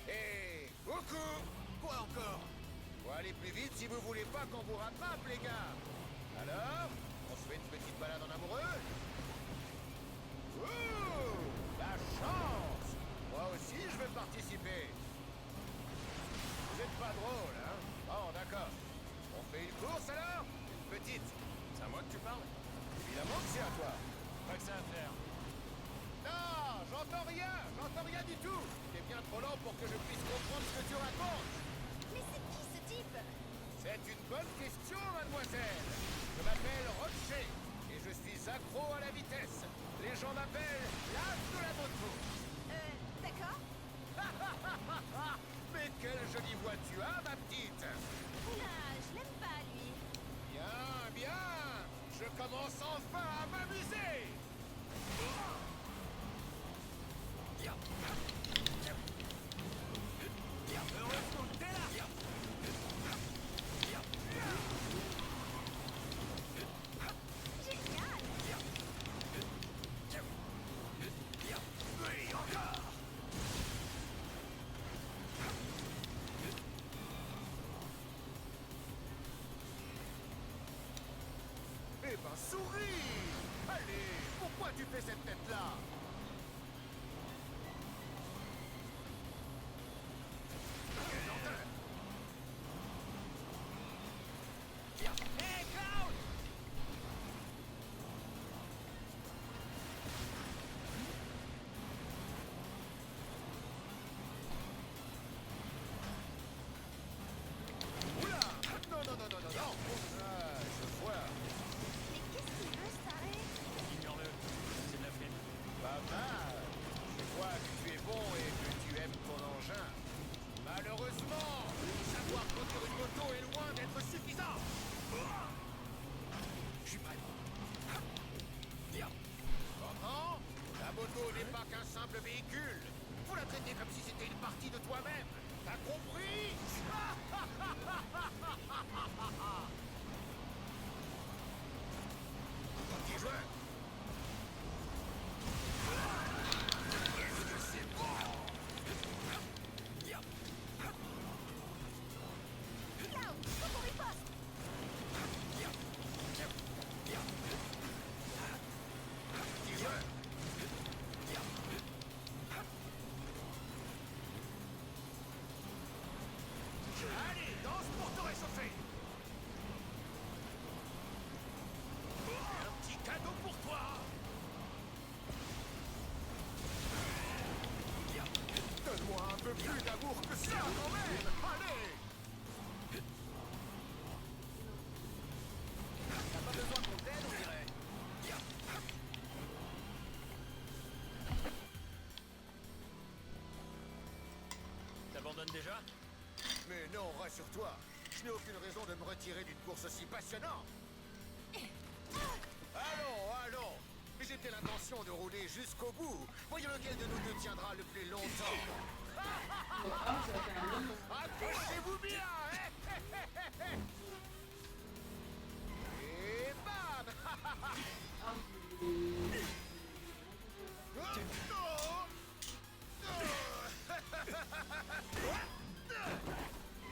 Hé, coucou! Quoi encore? Faut aller plus vite si vous voulez pas qu'on vous rattrape, les gars. Alors, on se fait une petite balade en amoureux? Ouh, la chance! Moi aussi, je veux participer. Vous êtes pas drôle, hein? Bon, d'accord. On fait une course alors? Une petite. C'est à moi que tu parles? Évidemment que c'est à toi. Pas que ça à faire. Non, j'entends rien du tout. T'es bien trop lent pour que je puisse comprendre ce que tu racontes. Mais c'est qui ce type? C'est une bonne question, mademoiselle. Je m'appelle Rocher et je suis accro à la vitesse. Les gens m'appellent l'as de la moto. D'accord. Mais quelle jolie voix tu as, ma petite. Oula, je l'aime pas, lui. Bien, bien. Je commence enfin à m'amuser. Heureusement que t'es là! Génial. Oui, encore! Eh ben, souris. Allez, pourquoi tu fais cette tête-là? Hey, Cloud! Oula. Non, non, non, non, non, non. Ah, je vois. Mais qu'est-ce qu'il veut, Staré? Ignore-le. C'est de la flemme. Pas mal. Je vois que tu es bon et que tu aimes ton engin. Malheureusement, savoir conduire une moto est loin d'être suffisant. Je suis prêt. Comment? La moto n'est pas qu'un simple véhicule. Faut la traiter comme si c'était une partie de toi-même. T'as compris? Petit joueur. Est-ce que c'est bon? Cloud, faut qu'on riposte. Petit joueur. Allez, danse pour te réchauffer. Un petit cadeau pour toi. Donne-moi un peu plus d'amour que ça, quand même. Allez. T'as pas besoin qu'on t'aide, on dirait. T'abandonnes déjà? Mais non, rassure-toi. Je n'ai aucune raison de me retirer d'une course aussi passionnante. Allons. Mais j'ai bien l'intention de rouler jusqu'au bout. Voyons lequel de nous deux tiendra le plus longtemps. Accrochez-vous bien, hein. Et bam.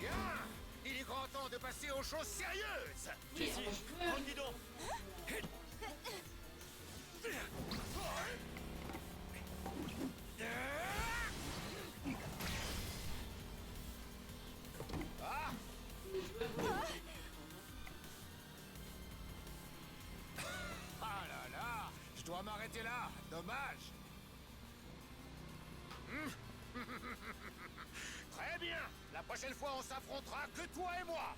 Bien. Il est grand temps de passer aux choses sérieuses. Jessie, prends le guidon. arrêter là. Dommage. Très bien. La prochaine fois, on s'affrontera que toi et moi.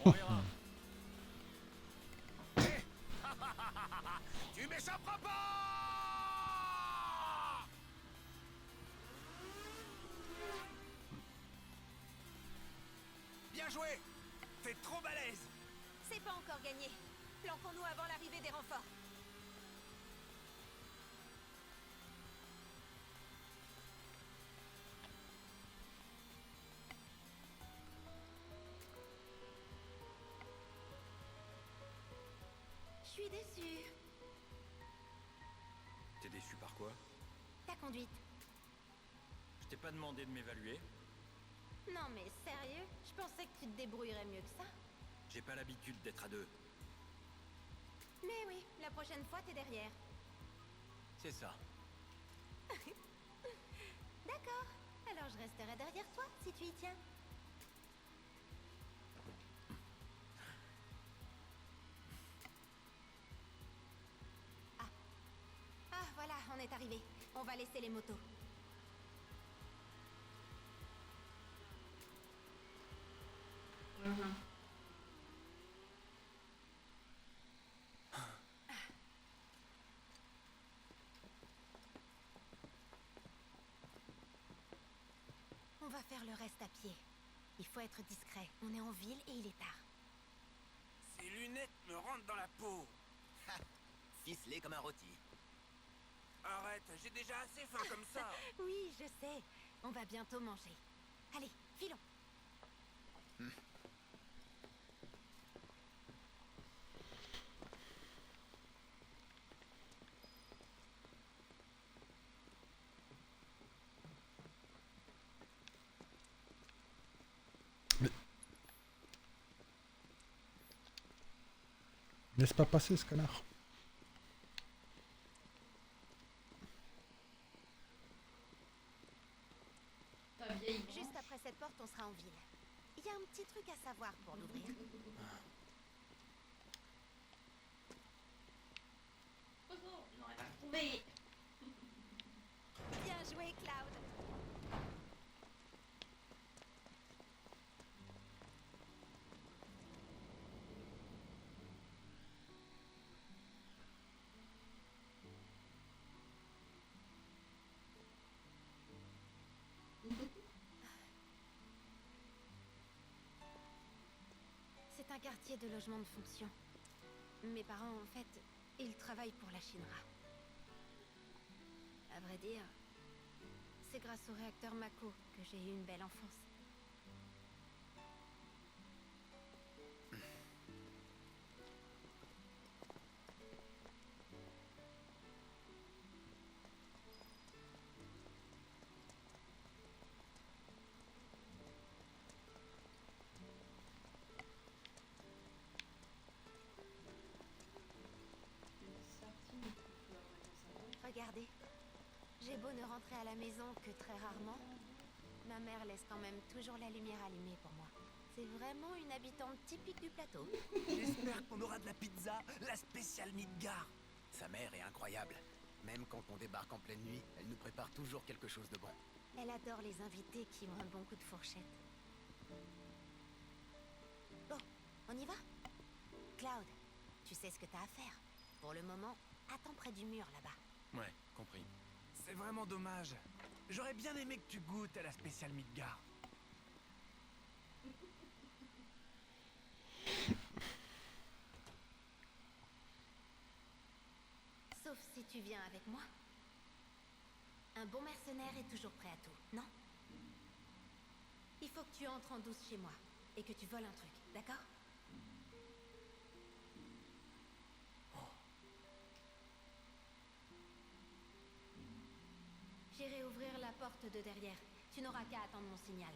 On verra. Tu m'échapperas pas. Bien joué. T'es trop balèze. C'est pas encore gagné. Planquons-nous avant l'arrivée des renforts. Je suis déçue. T'es déçu par quoi? Ta conduite. Je t'ai pas demandé de m'évaluer. Non mais sérieux, je pensais que tu te débrouillerais mieux que ça. J'ai pas l'habitude d'être à deux. Mais oui, la prochaine fois t'es derrière. C'est ça. D'accord. Alors je resterai derrière toi si tu y tiens. Ah voilà, on est arrivé. On va laisser les motos. On va faire le reste à pied. Il faut être discret. On est en ville et il est tard. Ces lunettes me rentrent dans la peau. Ficelé comme un rôti. Arrête, j'ai déjà assez faim comme ça. Oui, je sais. On va bientôt manger. Allez, filons. Laisse pas passer ce canard. Ta vieille Juste après cette porte, on sera en ville. Il y a un petit truc à savoir pour l'ouvrir. Oh non, je n'aurais pas trouvé. Bien joué, Cloud. C'est un quartier de logement de fonction. Mes parents, en fait, ils travaillent pour la Shinra. À vrai dire, c'est grâce au réacteur Mako que j'ai eu une belle enfance. Regardez, j'ai beau ne rentrer à la maison que très rarement, ma mère laisse quand même toujours la lumière allumée pour moi. C'est vraiment une habitante typique du plateau. J'espère qu'on aura de la pizza, la spéciale Midgar. Sa mère est incroyable. Même quand on débarque en pleine nuit, elle nous prépare toujours quelque chose de bon. Elle adore les invités qui ont un bon coup de fourchette. Bon, on y va? Cloud, tu sais ce que t'as à faire. Pour le moment, attends près du mur là-bas. Ouais, compris. C'est vraiment dommage. J'aurais bien aimé que tu goûtes à la spéciale Midgar. Sauf si tu viens avec moi. Un bon mercenaire est toujours prêt à tout, non? Il faut que tu entres en douce chez moi et que tu voles un truc, d'accord? J'irai ouvrir la porte de derrière. Tu n'auras qu'à attendre mon signal.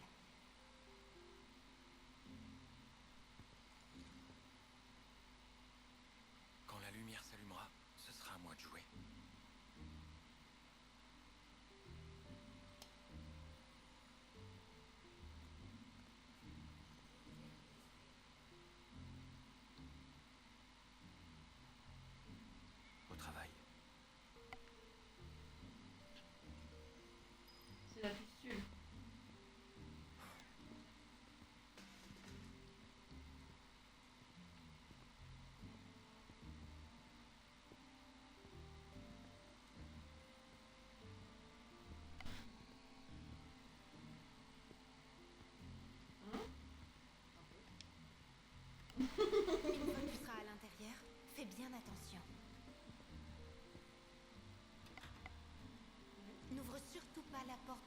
Quand la lumière s'allumera, ce sera à moi de jouer. Au travail.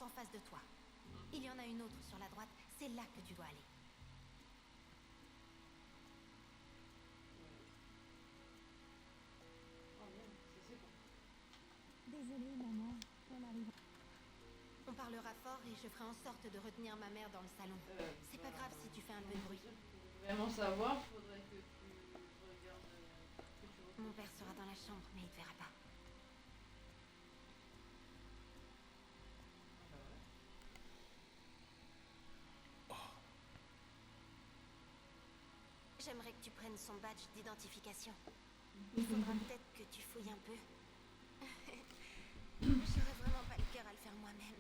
en face de toi. Il y en a une autre sur la droite, c'est là que tu dois aller. Oh merde, ça c'est bon. Désolée, maman. Elle arrive. On parlera fort et je ferai en sorte de retenir ma mère dans le salon. C'est pas grave si tu fais un peu de bruit. Pour vraiment savoir, faudrait que tu regardes. Que tu Mon père sera dans la chambre, mais il te verra pas. J'aimerais que tu prennes son badge d'identification. Il faudra peut-être que tu fouilles un peu. J'aurais vraiment pas le cœur à le faire moi-même.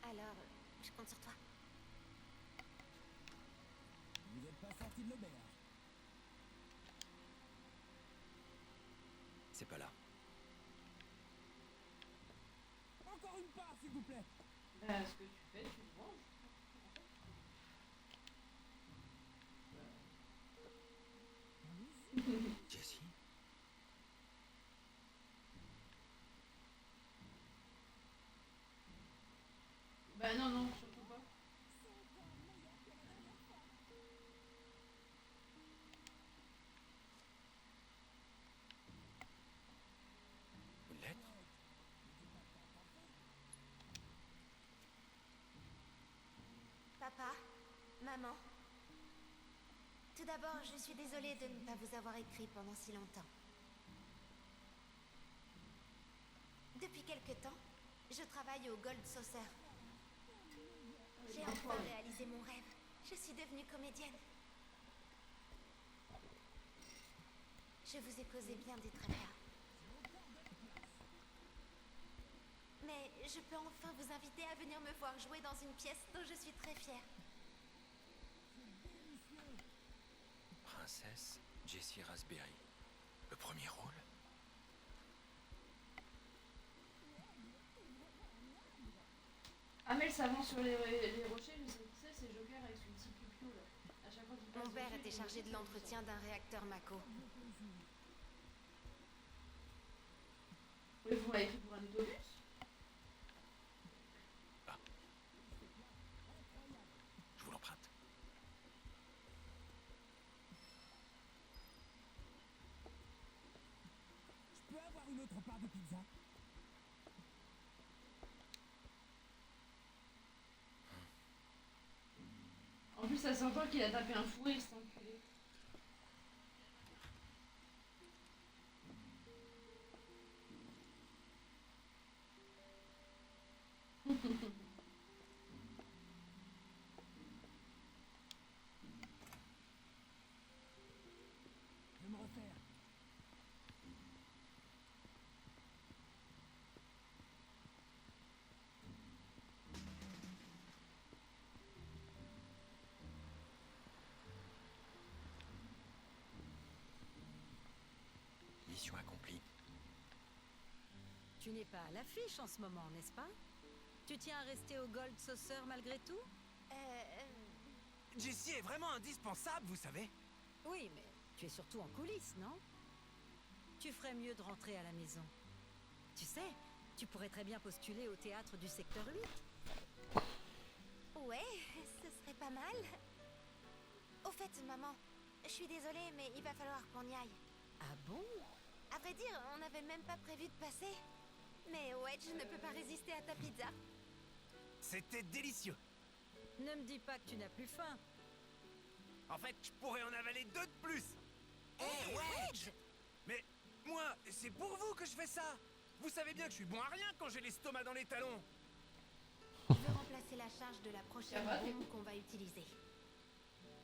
Alors, je compte sur toi. Vous n'êtes pas sorti de l'auberge. C'est pas là. Encore une part, s'il vous plaît. Bah, ce que tu fais, tu te venges. Jessie? Bah non, non, surtout pas. Une lettre? Papa, maman. Tout d'abord, je suis désolée de ne pas vous avoir écrit pendant si longtemps. Depuis quelque temps, je travaille au Gold Saucer. J'ai enfin réalisé mon rêve. Je suis devenue comédienne. Je vous ai causé bien des tracas. Mais je peux enfin vous inviter à venir me voir jouer dans une pièce dont je suis très fière. Princesse Jessie Raspberry. Le premier rôle? Ah mais le savant sur les rochers, je sais qui c'est Joker avec son petit piou là. À chaque fois qu'il passe Mon père dessus, était il chargé dit, de l'entretien d'un réacteur Mako. Oui, vous m'avez pris pour un autobus. Je vous l'emprunte. Je peux avoir une autre part de pizza? En plus, ça s'entend qu'il a tapé un fou rire, cet enculé. Je vais me refaire. Mission accomplie. Tu n'es pas à l'affiche en ce moment, n'est-ce pas? Tu tiens à rester au Gold Saucer malgré tout? Jessie est vraiment indispensable, vous savez. Oui, mais tu es surtout en coulisses, non? Tu ferais mieux de rentrer à la maison. Tu sais, tu pourrais très bien postuler au théâtre du secteur 8. Ouais, ce serait pas mal. Au fait, maman, je suis désolée, mais il va falloir qu'on y aille. Ah bon? À vrai dire, on n'avait même pas prévu de passer. Mais Wedge ne peut pas résister à ta pizza. C'était délicieux. Ne me dis pas que tu n'as plus faim. En fait, je pourrais en avaler 2 de plus. Hey, Wedge! Mais moi, c'est pour vous que je fais ça. Vous savez bien que je suis bon à rien quand j'ai l'estomac dans les talons. Je veux remplacer la charge de la prochaine Ça va, bombe qu'on va utiliser.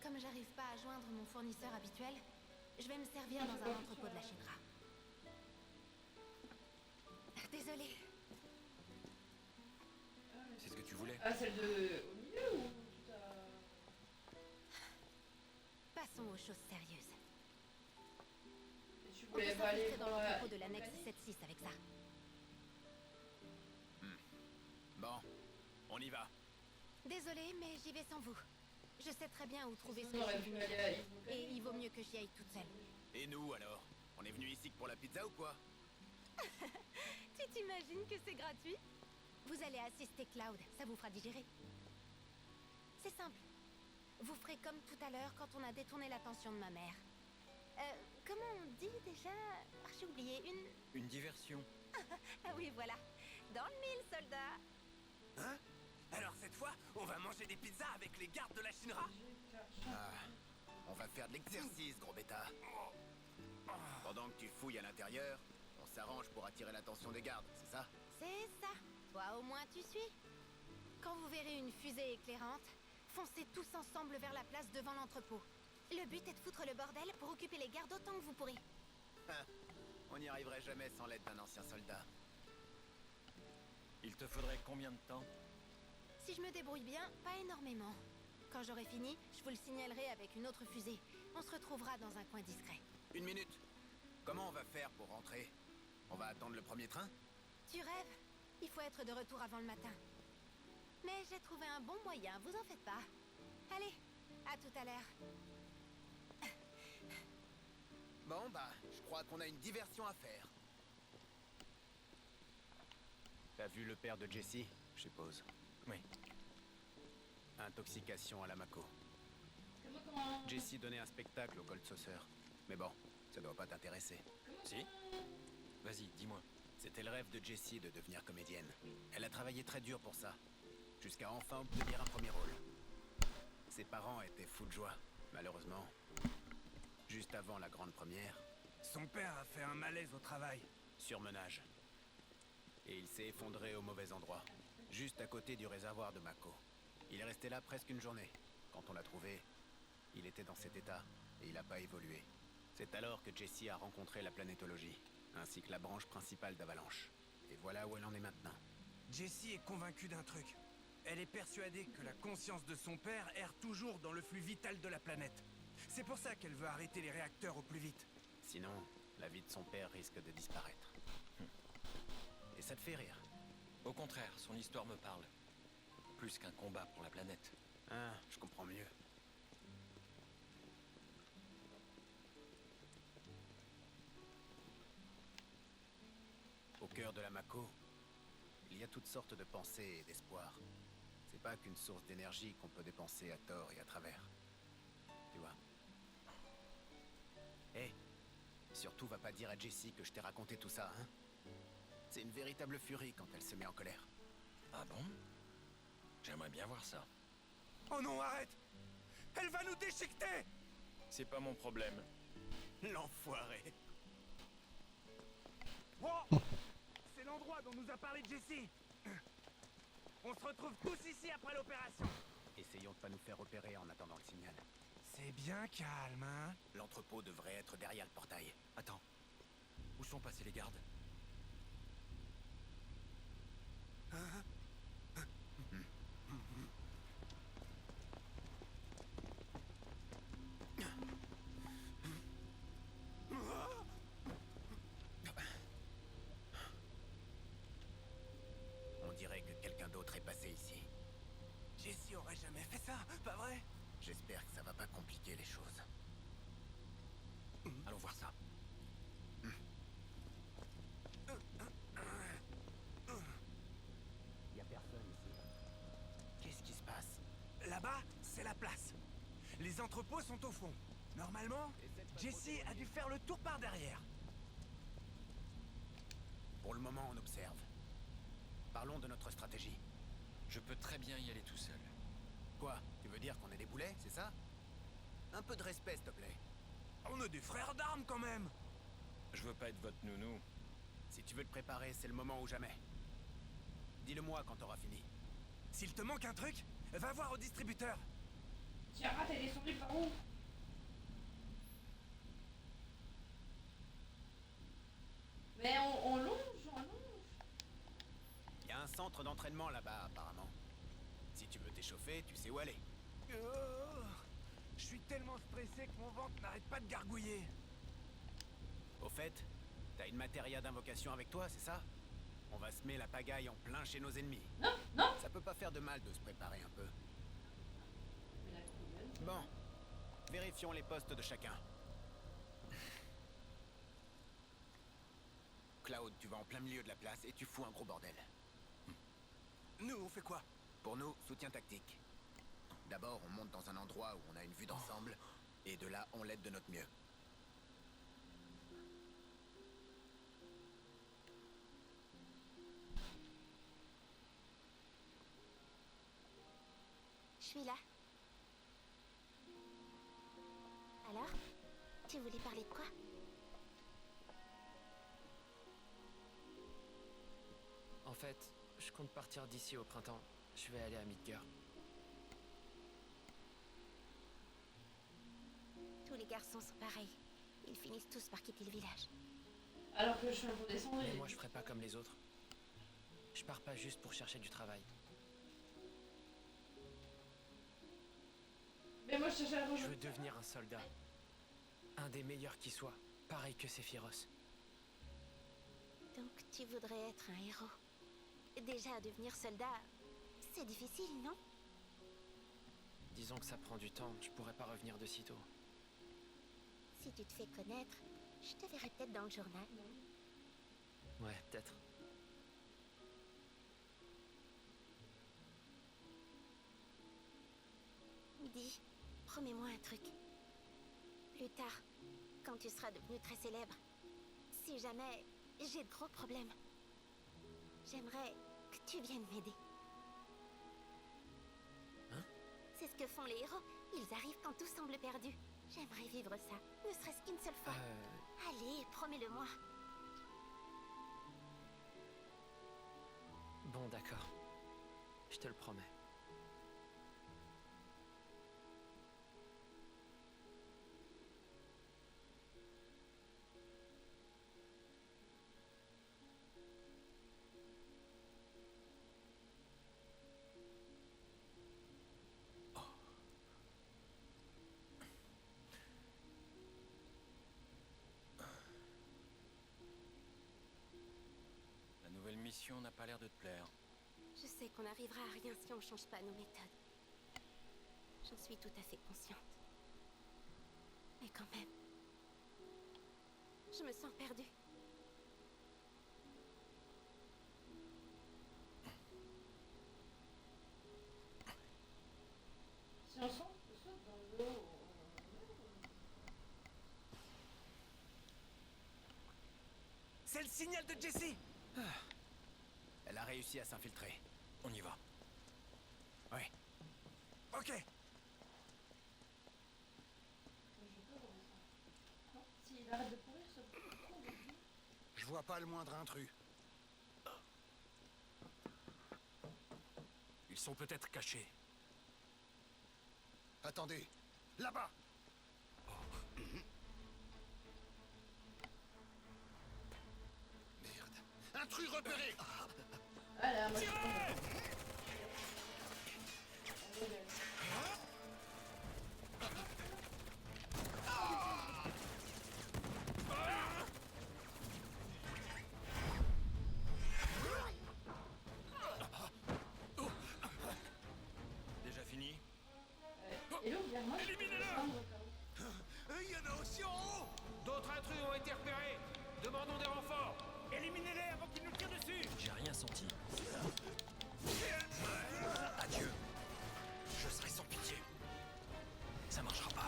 Comme j'arrive pas à joindre mon fournisseur habituel, je vais me servir dans un entrepôt de la Shinra. Désolée. C'est ce que tu voulais? Ah, celle de... au milieu ou tout à... Passons aux choses sérieuses. Et tu On peut voulais pas aller s'infiltrer dans voir l'entrepôt de la l'annexe compagnie 7-6 avec ça. Bon, on y va. Désolée, mais j'y vais sans vous. Je sais très bien où trouver ce On que je aurait suis pu venue aller à chercher. Yves Et il vaut mieux que j'y aille toute seule. Et nous alors? On est venu ici que pour la pizza ou quoi? Tu t'imagines que c'est gratuit? Vous allez assister Cloud, ça vous fera digérer. C'est simple. Vous ferez comme tout à l'heure quand on a détourné l'attention de ma mère. Comment on dit déjà? Ah, j'ai oublié, Une diversion. Ah oui, voilà. Dans le mille, soldat. Hein? Alors cette fois, on va manger des pizzas avec les gardes de la Shinra? Ah, on va faire de l'exercice, gros bêta. Pendant que tu fouilles à l'intérieur, on s'arrange pour attirer l'attention des gardes, c'est ça? C'est ça. Toi, au moins, tu suis. Quand vous verrez une fusée éclairante, foncez tous ensemble vers la place devant l'entrepôt. Le but est de foutre le bordel pour occuper les gardes autant que vous pourrez. Ah, on n'y arriverait jamais sans l'aide d'un ancien soldat. Il te faudrait combien de temps? Si je me débrouille bien, pas énormément. Quand j'aurai fini, je vous le signalerai avec une autre fusée. On se retrouvera dans un coin discret. 1 minute. Comment on va faire pour rentrer? On va attendre le premier train? Tu rêves? Il faut être de retour avant le matin. Mais j'ai trouvé un bon moyen, vous en faites pas. Allez, à tout à l'heure. Bon, bah, je crois qu'on a une diversion à faire. T'as vu le père de Jessie, je suppose? Oui. Intoxication à la Mako. Jessie donnait un spectacle au Gold Saucer. Mais bon, ça doit pas t'intéresser. Si? Vas-y, dis-moi. C'était le rêve de Jessie de devenir comédienne. Elle a travaillé très dur pour ça, jusqu'à enfin obtenir un premier rôle. Ses parents étaient fous de joie, malheureusement. Juste avant la grande première, Son père a fait un malaise au travail. surmenage. Et il s'est effondré au mauvais endroit, juste à côté du réservoir de Mako. Il est resté là presque une journée. Quand on l'a trouvé, il était dans cet état, et il n'a pas évolué. C'est alors que Jessie a rencontré la planétologie, ainsi que la branche principale d'Avalanche. Et voilà où elle en est maintenant. Jessie est convaincue d'un truc. Elle est persuadée que la conscience de son père erre toujours dans le flux vital de la planète. C'est pour ça qu'elle veut arrêter les réacteurs au plus vite. Sinon, la vie de son père risque de disparaître. Et ça te fait rire? Au contraire, son histoire me parle. Plus qu'un combat pour la planète. Ah, je comprends mieux. Au cœur de la Mako, il y a toutes sortes de pensées et d'espoirs. C'est pas qu'une source d'énergie qu'on peut dépenser à tort et à travers. Tu vois? Hé, surtout va pas dire à Jessie que je t'ai raconté tout ça, hein? C'est une véritable furie quand elle se met en colère. Ah bon? J'aimerais bien voir ça. Oh non, arrête! Elle va nous déchiqueter! C'est pas mon problème. L'enfoiré! Oh! C'est l'endroit dont nous a parlé Jessie! On se retrouve tous ici après l'opération! Essayons de pas nous faire repérer en attendant le signal. C'est bien calme, hein? L'entrepôt devrait être derrière le portail. Attends. Où sont passés les gardes? On dirait que quelqu'un d'autre est passé ici. Jessie aurait jamais fait ça, pas vrai? J'espère que ça va pas compliquer les choses. Allons voir ça. Y a personne ici. Qu'est-ce qui se passe? Là-bas, c'est la place. Les entrepôts sont au fond. Normalement, Jessie a dû faire le tour par derrière. Pour le moment, on observe. Parlons de notre stratégie. Je peux très bien y aller tout seul. Quoi? Tu veux dire qu'on est des boulets, c'est ça? Un peu de respect, s'il te plaît. On est des frères d'armes quand même. Je veux pas être votre nounou. Si tu veux te préparer, c'est le moment ou jamais. Dis-le-moi quand t'auras fini. S'il te manque un truc, va voir au distributeur. Tiara, t'es descendu par où? Mais on longe, on longe. Il y a un centre d'entraînement là-bas, apparemment. Si tu veux t'échauffer, tu sais où aller. Je suis tellement stressé que mon ventre n'arrête pas de gargouiller. Au fait, t'as une matéria d'invocation avec toi, c'est ça? On va semer la pagaille en plein chez nos ennemis. Non, non. Ça peut pas faire de mal de se préparer un peu. Bon, vérifions les postes de chacun. Cloud, tu vas en plein milieu de la place et tu fous un gros bordel. Nous, on fait quoi? Pour nous, soutien tactique. D'abord, on monte dans un endroit où on a une vue d'ensemble, et de là, on l'aide de notre mieux. Je suis là. Alors? Tu voulais parler de quoi? En fait, je compte partir d'ici au printemps. Je vais aller à Midgar. Tous les garçons sont pareils. Ils finissent tous par quitter le village. Alors que je suis un peu descendue. Mais moi, je ferai pas comme les autres. Je pars pas juste pour chercher du travail. Mais moi, je cherchais à Je veux devenir un soldat. Un des meilleurs qui soit. Pareil que Sephiroth. Donc tu voudrais être un héros. Déjà, devenir soldat, c'est difficile, non? Disons que ça prend du temps. Je pourrais pas revenir de sitôt. Si tu te fais connaître, je te verrai peut-être dans le journal. Ouais, peut-être. Dis, promets-moi un truc. Plus tard, quand tu seras devenu très célèbre, si jamais j'ai de gros problèmes, j'aimerais que tu viennes m'aider. Hein? C'est ce que font les héros. Ils arrivent quand tout semble perdu. J'aimerais vivre ça, ne serait-ce qu'une seule fois. Allez, promets-le-moi. Bon, d'accord. Je te le promets. La nouvelle mission n'a pas l'air de te plaire. Je sais qu'on n'arrivera à rien si on ne change pas nos méthodes. J'en suis tout à fait consciente. Mais quand même, je me sens perdue. Si on saute dans l'eau. C'est le signal de Jessie! Elle a réussi à s'infiltrer. On y va. Ouais. Ok. Non, s'il arrête de courir, ça peut. Je vois pas le moindre intrus. Ils sont peut-être cachés. Attendez, là-bas! Merde. Intrus repéré! Voilà, moi je Déjà fini? Et l'eau, viens, moi. Il y en a aussi en haut! D'autres intrus ont été repérés. Demandons des renforts. Éliminez-les avant qu'ils nous tirent dessus. J'ai rien senti. Adieu. Je serai sans pitié. Ça marchera pas.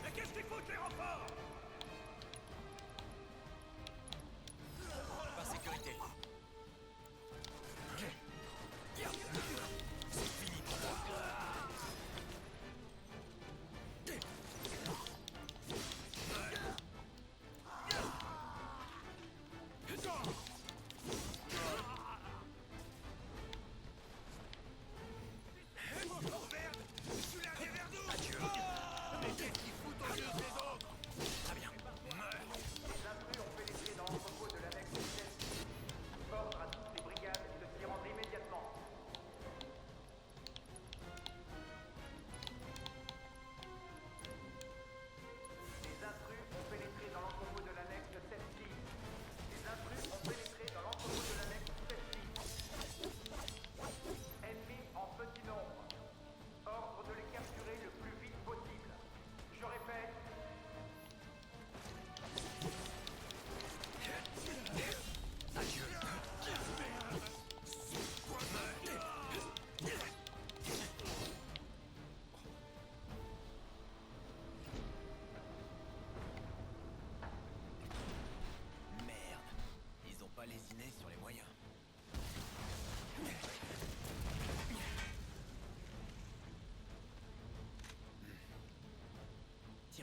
Mais qu'est-ce qu'il faut les renforts? Pas sécurité. C'est fini pour moi. Merde! Je suis là derrière nous! Adieu! Mais qu'est-ce qu'ils foutent aux yeux des autres?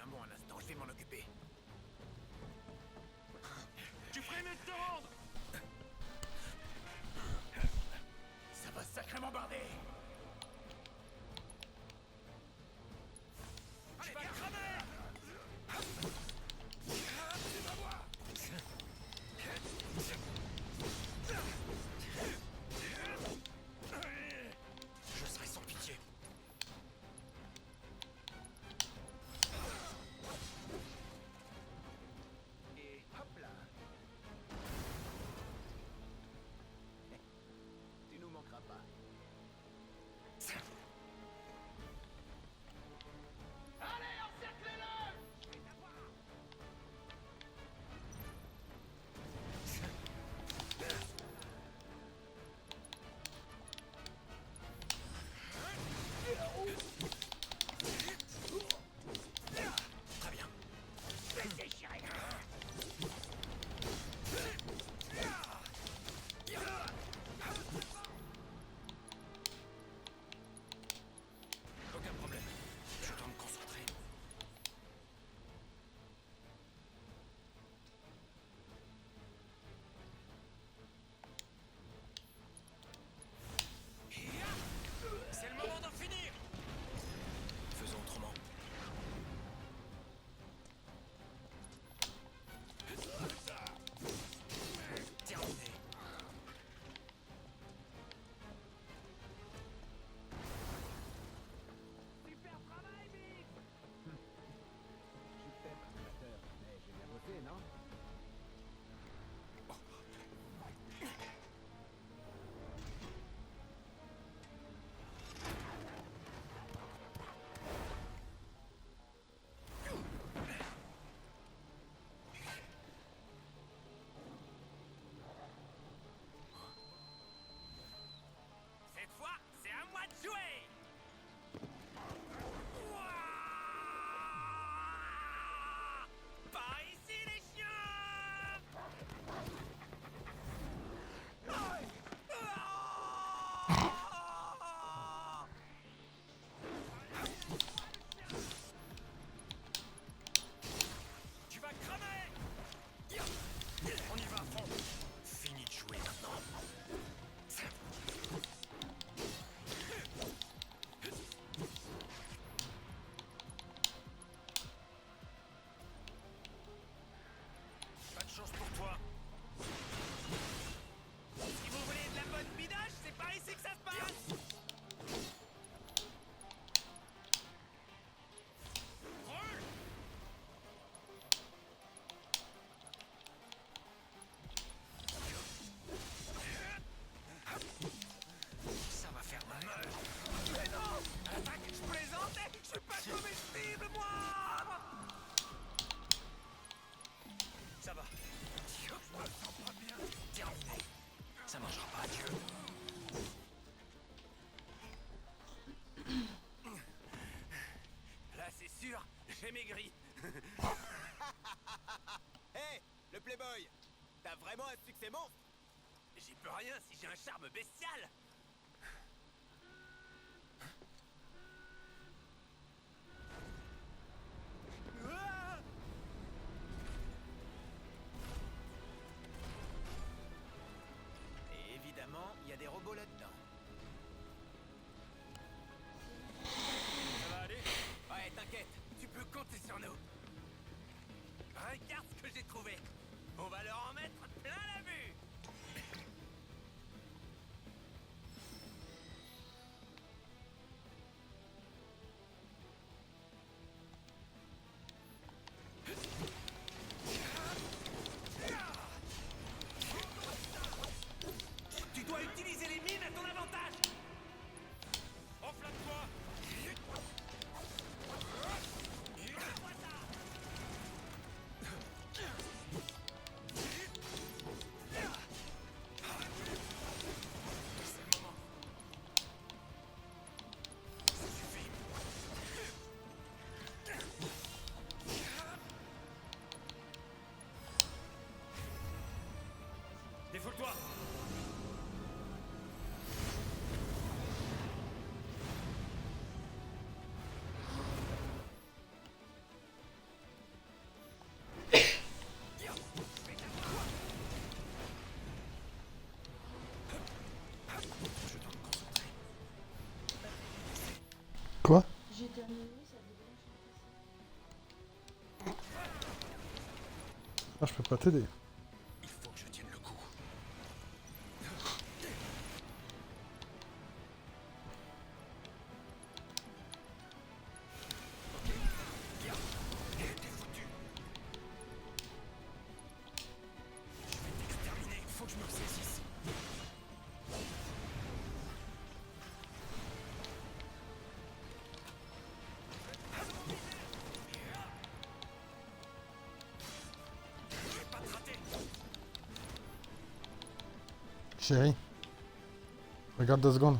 Tiens-moi un instant, je vais m'en occuper. Tu ferais mieux de te rendre. Ça va sacrément barder. Tu vas crever. Tu vas voir. Je serai sans pitié. Et hop là. Tu nous manqueras pas. Allez, encerclez-le. Très bien. Aucun problème. Je dois me concentrer. C'est le moment d'en finir. Faisons autrement. Terminé. Super travail, Big! Je suis peut-être amateur, mais j'ai bien bossé, non? Cette fois, c'est à moi de jouer. Ouah. Par ici, les chiens. Tu vas crever. On y va à fond. Fini de jouer maintenant. Pas de chance pour toi. Si vous voulez de la bonne bidage, c'est par ici que ça se passe. Roule. Ça va faire mal. Mais non. Attaque, je plaisantais. Je suis pas comestible, moi. Ça va. Je me sens pas bien. Terminé. Ça marchera pas, Dieu. Là, c'est sûr, j'ai maigri. Hé, le Playboy. T'as vraiment un succès monstre. J'y peux rien si j'ai un charme bestial. Ah. Et évidemment, il y a des robots là-dedans. Ça va aller? Ouais, t'inquiète. Tu peux compter sur nous. Regarde ce que j'ai trouvé. On va leur en mettre plein la vue. Tu dois utiliser les mines à ton avantage. Enflamme-toi. Vois ça. ça débranche un peu. Ah, je peux pas t'aider. Il faut que je tienne le coup. T'es foutu. Je vais t'exterminer. Il faut que je me ressaisisse. Je vais pas te rater. Chérie. Regarde 2 secondes.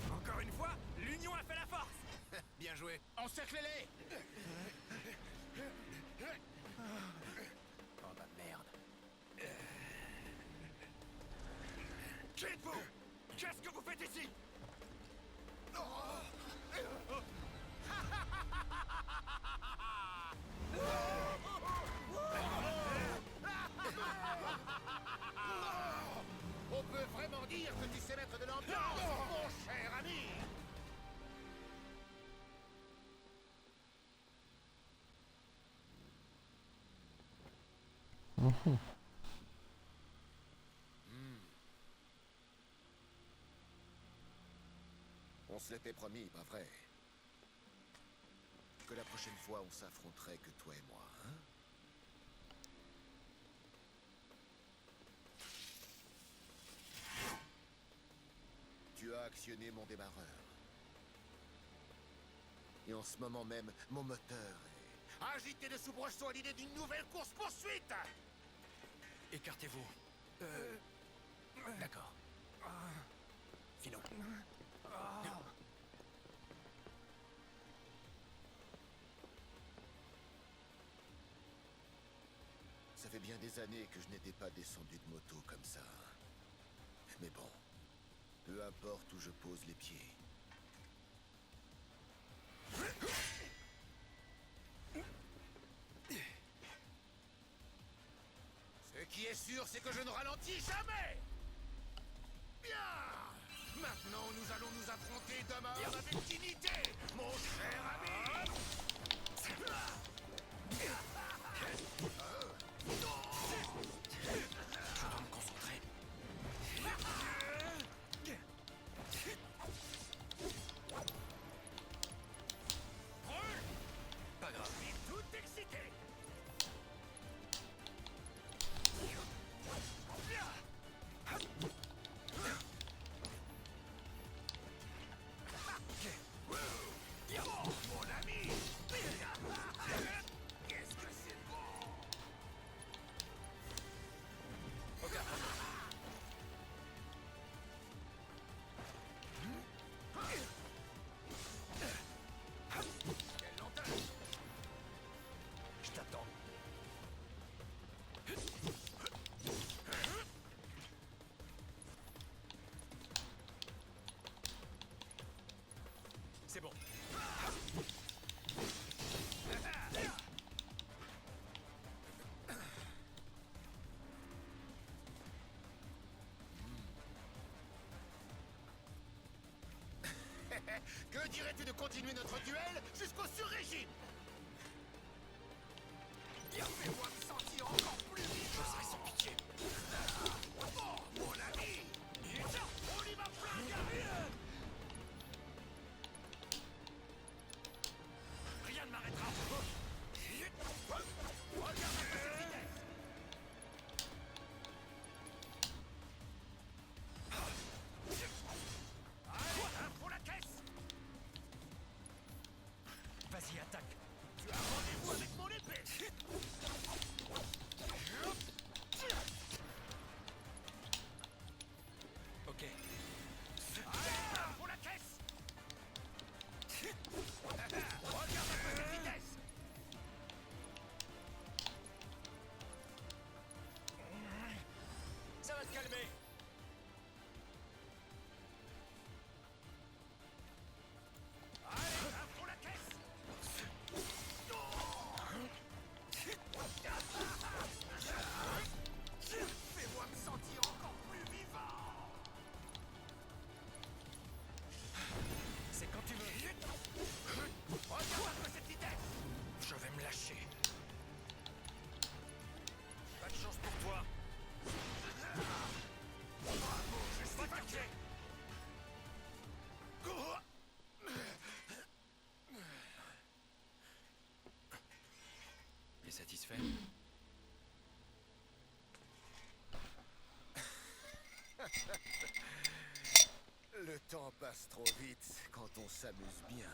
Encore une fois, l'union a fait la force. Bien joué. Encerclez-les. Oh bah merde. Qui êtes-vous? Qu'est-ce que vous faites ici? On peut vraiment dire que tu sais mettre de l'ambiance, mon cher ami. On se l'était promis, pas vrai? Que la prochaine fois, on s'affronterait que toi et moi, hein? Tu as actionné mon démarreur. Et en ce moment même, mon moteur est agité de soubresauts à l'idée d'une nouvelle course-poursuite! Écartez-vous. D'accord. Filons. Ça fait bien des années que je n'étais pas descendu de moto comme ça. Mais bon, peu importe où je pose les pieds. Ce qui est sûr, c'est que je ne ralentis jamais! Bien! Maintenant, nous allons nous affronter d'homme à homme avec dignité, mon cher ami! Je dois me concentrer. Pas grave. Tout excité! Mon ami! Qu'est-ce que c'est bon! Quelle lenteur! Je t'attends. C'est bon. Que dirais-tu de continuer notre duel jusqu'au sur-régime? Fais-moi me sentir encore plus vivant! Je serai sans pitié. Oh, mon ami! On y va plein! Rien ne m'arrêtera. Regarde cette vitesse! Allez, un pour la caisse. Vas-y, attaque. calmer. Allez, à fond la caisse. Fais-moi me sentir encore plus vivant. C'est quand tu veux. Regarde un peu cette vitesse. Je vais me lâcher. Pas de chance pour toi. Bravo, je suis attaqué. Et satisfait? Le temps passe trop vite quand on s'amuse bien.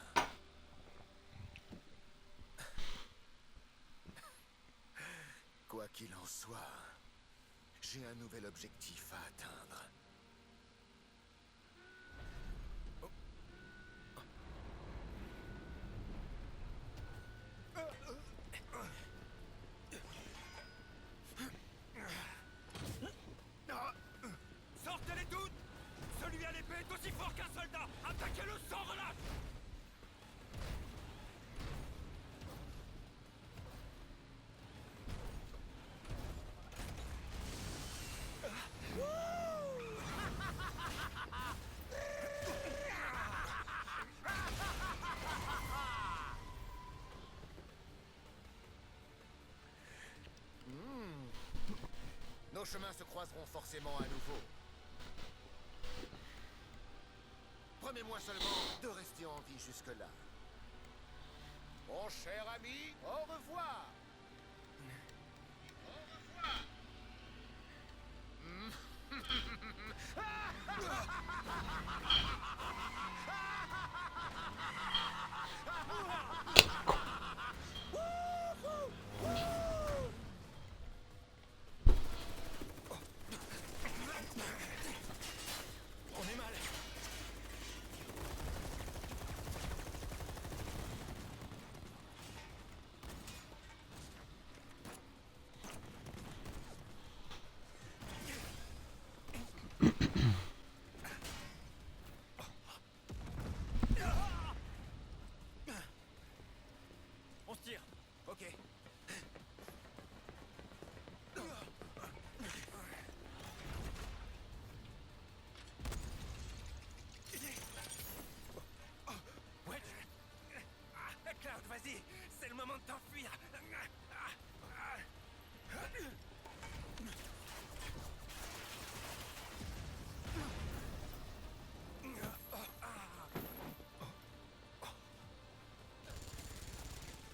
Quoi qu'il en soit, j'ai un nouvel objectif à atteindre. Sortez-les toutes. Celui à l'épée est aussi fort qu'un soldat. Attaquez-le sans relâche. Nos chemins se croiseront forcément à nouveau. Promets-moi seulement de rester en vie jusque-là. Mon cher ami, au revoir. On est mal. On se tire. Ok. Ouais. Cloud, vas-y. C'est le moment de t'enfuir.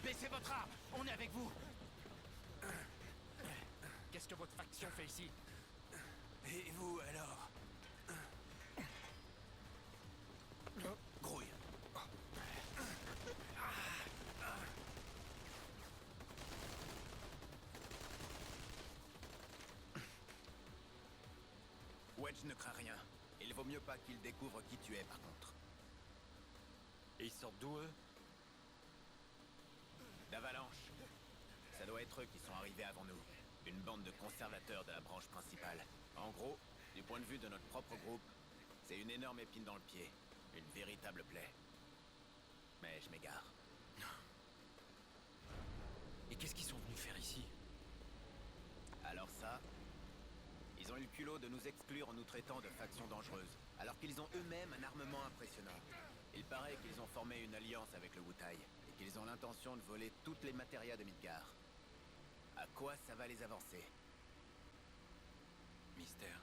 Baissez votre arme. On est avec vous. Qu'est-ce que votre faction fait ici? Et vous, alors? Grouille. Wedge ne craint rien. Il vaut mieux pas qu'il découvre qui tu es, par contre. Et ils sortent d'où, eux? D'Avalanche. Ça doit être eux qui sont arrivés avant nous. Une bande de conservateurs de la branche principale. En gros, du point de vue de notre propre groupe, c'est une énorme épine dans le pied. Une véritable plaie. Mais je m'égare. Et qu'est-ce qu'ils sont venus faire ici? Alors ça, ils ont eu le culot de nous exclure en nous traitant de factions dangereuses, alors qu'ils ont eux-mêmes un armement impressionnant. Il paraît qu'ils ont formé une alliance avec le Wutai, et qu'ils ont l'intention de voler toutes les matérias de Midgar. À quoi ça va les avancer? Mystère.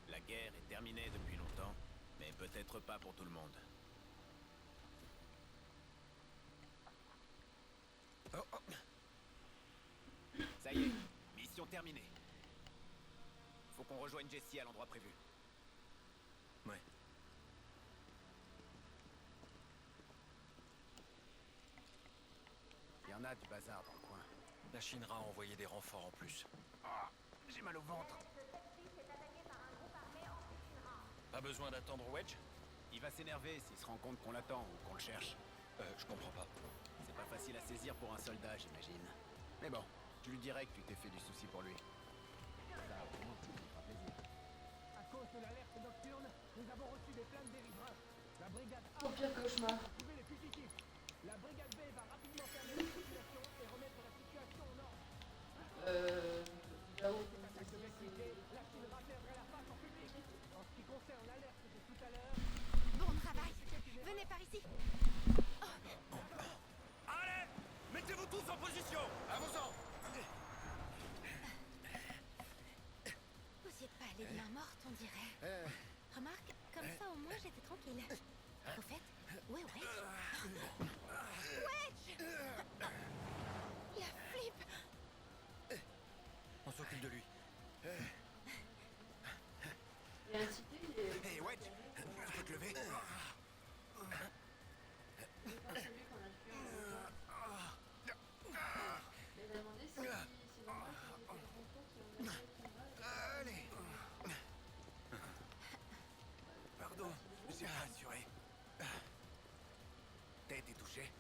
La guerre est terminée depuis longtemps, mais peut-être pas pour tout le monde. Ça y est, mission terminée. Faut qu'on rejoigne Jessie à l'endroit prévu. Ouais. Il y en a du bazar dans le coin. La Shinra a envoyé des renforts en plus. Ah, j'ai mal au ventre. Pas besoin d'attendre Wedge? Il va s'énerver s'il se rend compte qu'on l'attend ou qu'on le cherche. Je comprends pas. C'est pas facile à saisir pour un soldat, j'imagine. Mais bon, je lui dirai que tu t'es fait du souci pour lui. Ça, au moins, tu ne feras Au pire cauchemar. Trouvez les fugitifs. La brigade B va rapidement fermer la circulation et remettre la situation en ordre. Là où Attaque de vérité, la Chine rattraperait la face en public. En ce qui concerne l'alerte de tout à l'heure, Bon travail. Venez par ici. Allez, mettez-vous tous en position. Avançons. Vous y êtes pas allé de main morte, on dirait. Remarque, comme ça au moins j'étais tranquille. Au fait, où est Wedge? Wedge! La flip! On s'occupe de lui. il y a un cité qui est. Hey, Wedge, tu peux te lever? C'est pas celui qu'on a tué en même temps. Mais il a demandé si c'est normal qu'ils aient fait le complot qui ont gagné le combat. Allez. Pardon, j'ai rassuré. T'as été touché?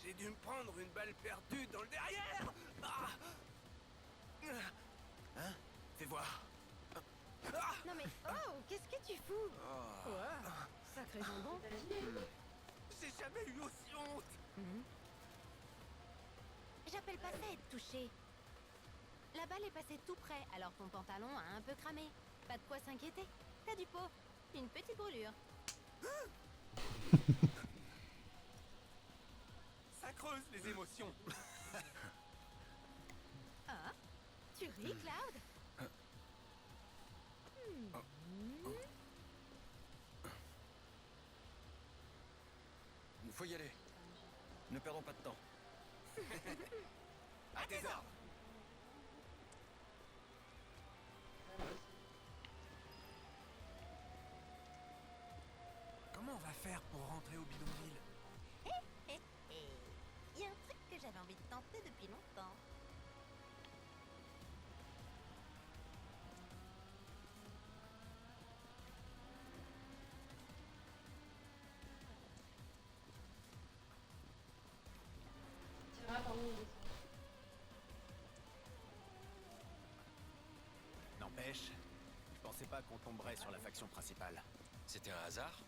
J'ai dû me prendre une balle perdue dans le derrière. Hein? Fais voir. Non mais, oh, qu'est-ce que tu fous? Sacré jambon. J'ai jamais eu aussi honte. J'appelle pas ça être touché. La balle est passée tout près, alors ton pantalon a un peu cramé. Pas de quoi s'inquiéter. T'as du pot. Une petite brûlure. Ça creuse les émotions. Ah, tu ris, Cloud? Il faut y aller. Ne perdons pas de temps. À tes ordres. Comment on va faire pour rentrer au bidonville? Il y a un truc que j'avais envie de tenter depuis longtemps. Tira parmi les. N'empêche, je pensais pas qu'on tomberait sur la faction principale. C'était un hasard?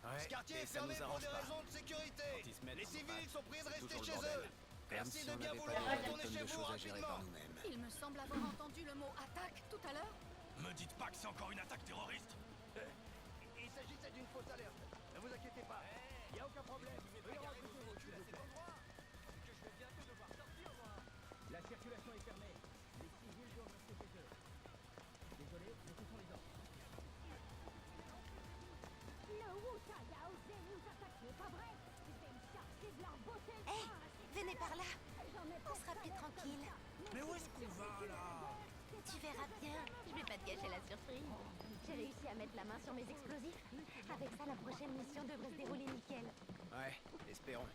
Ouais, Ce quartier et est ça nous fermé pour arrange des pas. raisons de sécurité. Quand ils se mettent Les en civils face, sont priés de c'est rester toujours le chez bordel. eux. Comme Merci si de on bien n'avait vouloir pas une retourner tonne chez de vous choses à gérer par rapidement. nous-mêmes. Il me semble avoir entendu le mot attaque tout à l'heure. Me dites pas que c'est encore une attaque terroriste. Il s'agissait d'une fausse alerte. Ne vous inquiétez pas. Il n'y a aucun problème. Veuillez rencontrer, s'il vous plaît. la circulation est fermée. Les civils doivent rester chez eux. Désolé, mais ce sont les ordres. Le Wuta a osé nous attaquer, pas vrai? Je vais me chercher de leur beauté. Hé, venez par là. On sera plus tranquille. Mais où est-ce qu'on va là? Tu verras bien. Je vais pas te gâcher la surprise. J'ai réussi à mettre la main sur mes explosifs. Avec ça, la prochaine mission devrait se dérouler nickel. Ouais, espérons.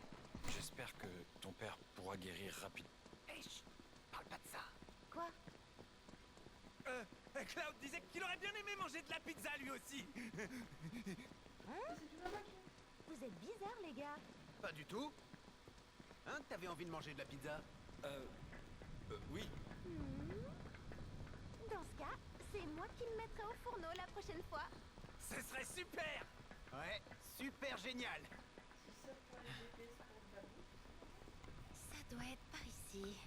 J'espère que ton père pourra guérir rapidement. Hey, chut, parle pas de ça. Quoi? Cloud disait qu'il aurait bien aimé manger de la pizza lui aussi. Hein? Vous êtes bizarres, les gars. Pas du tout. Hein, t'avais envie de manger de la pizza? Oui. Dans ce cas, c'est moi qui me mettrai au fourneau la prochaine fois. Ce serait super. Ouais, super génial. Si ça pour les GPS pour de la bouffe. Ça doit être par ici.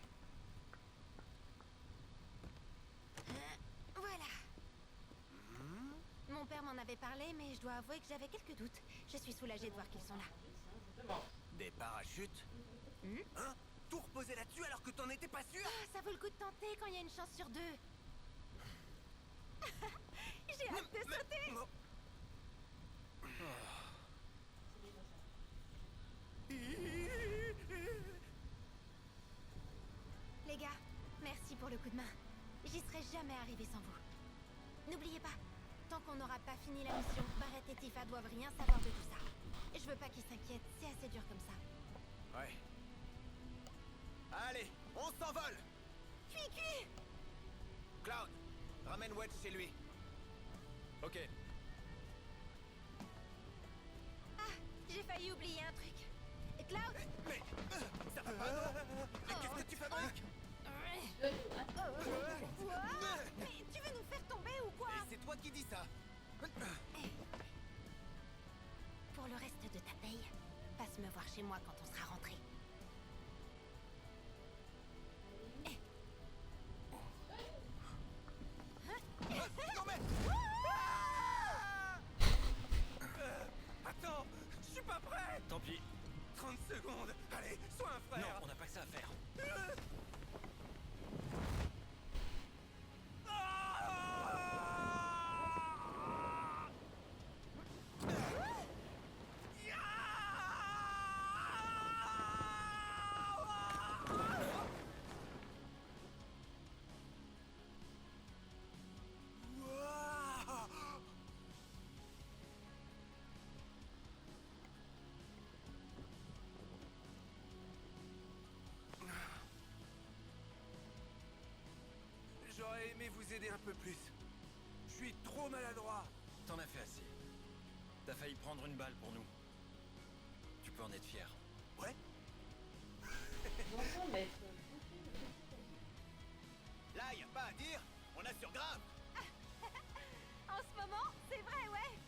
Voilà. Mon père m'en avait parlé, mais je dois avouer que j'avais quelques doutes. Je suis soulagée de voir qu'ils sont là. Des parachutes? Hein? Tout reposer là-dessus alors que t'en étais pas sûr? Ah, ça vaut le coup de tenter quand il y a une chance sur deux. J'ai hâte de sauter. Les gars, merci pour le coup de main. J'y serais jamais arrivé sans vous. N'oubliez pas, tant qu'on n'aura pas fini la mission, Barrett et Tifa doivent rien savoir de tout ça. Je veux pas qu'ils s'inquiètent, c'est assez dur comme ça. Ouais. Allez, on s'envole! Cui-cui! Cloud, ramène Wedge chez lui. Ok. Ah, j'ai failli oublier un truc. Cloud! Mais ça va pas, non? Mais qu'est-ce que tu fabriques? Quoi? Mais tu veux nous faire tomber ou quoi? Et c'est toi qui dis ça. Pour le reste de ta paye, passe me voir chez moi quand on sera rentré. Non mais... Attends, je suis pas prêt. Tant pis. 30 secondes. Allez, sois un frère. Non, on n'a pas que ça à faire. J'aurais aimé vous aider un peu plus. Je suis trop maladroit. T'en as fait assez. T'as failli prendre une balle pour nous. Tu peux en être fier. Ouais. J'entends, mais... Là, y a pas à dire, on assure grave. En ce moment, c'est vrai, ouais.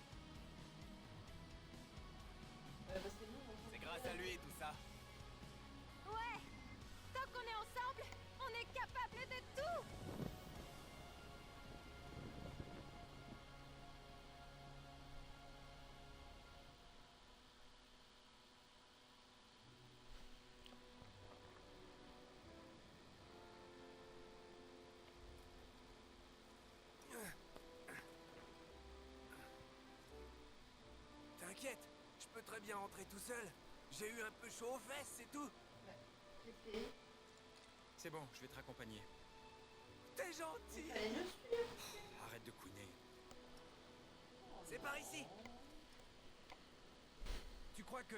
parce que nous, on C'est grâce à lui tout ça. Ouais. Tant qu'on est ensemble, on est capable de tout. T'inquiète, je peux très bien rentrer tout seul. J'ai eu un peu chaud aux fesses, c'est tout. C'est bon, je vais te raccompagner. T'es gentil. Arrête de couiner. C'est par ici. Tu crois que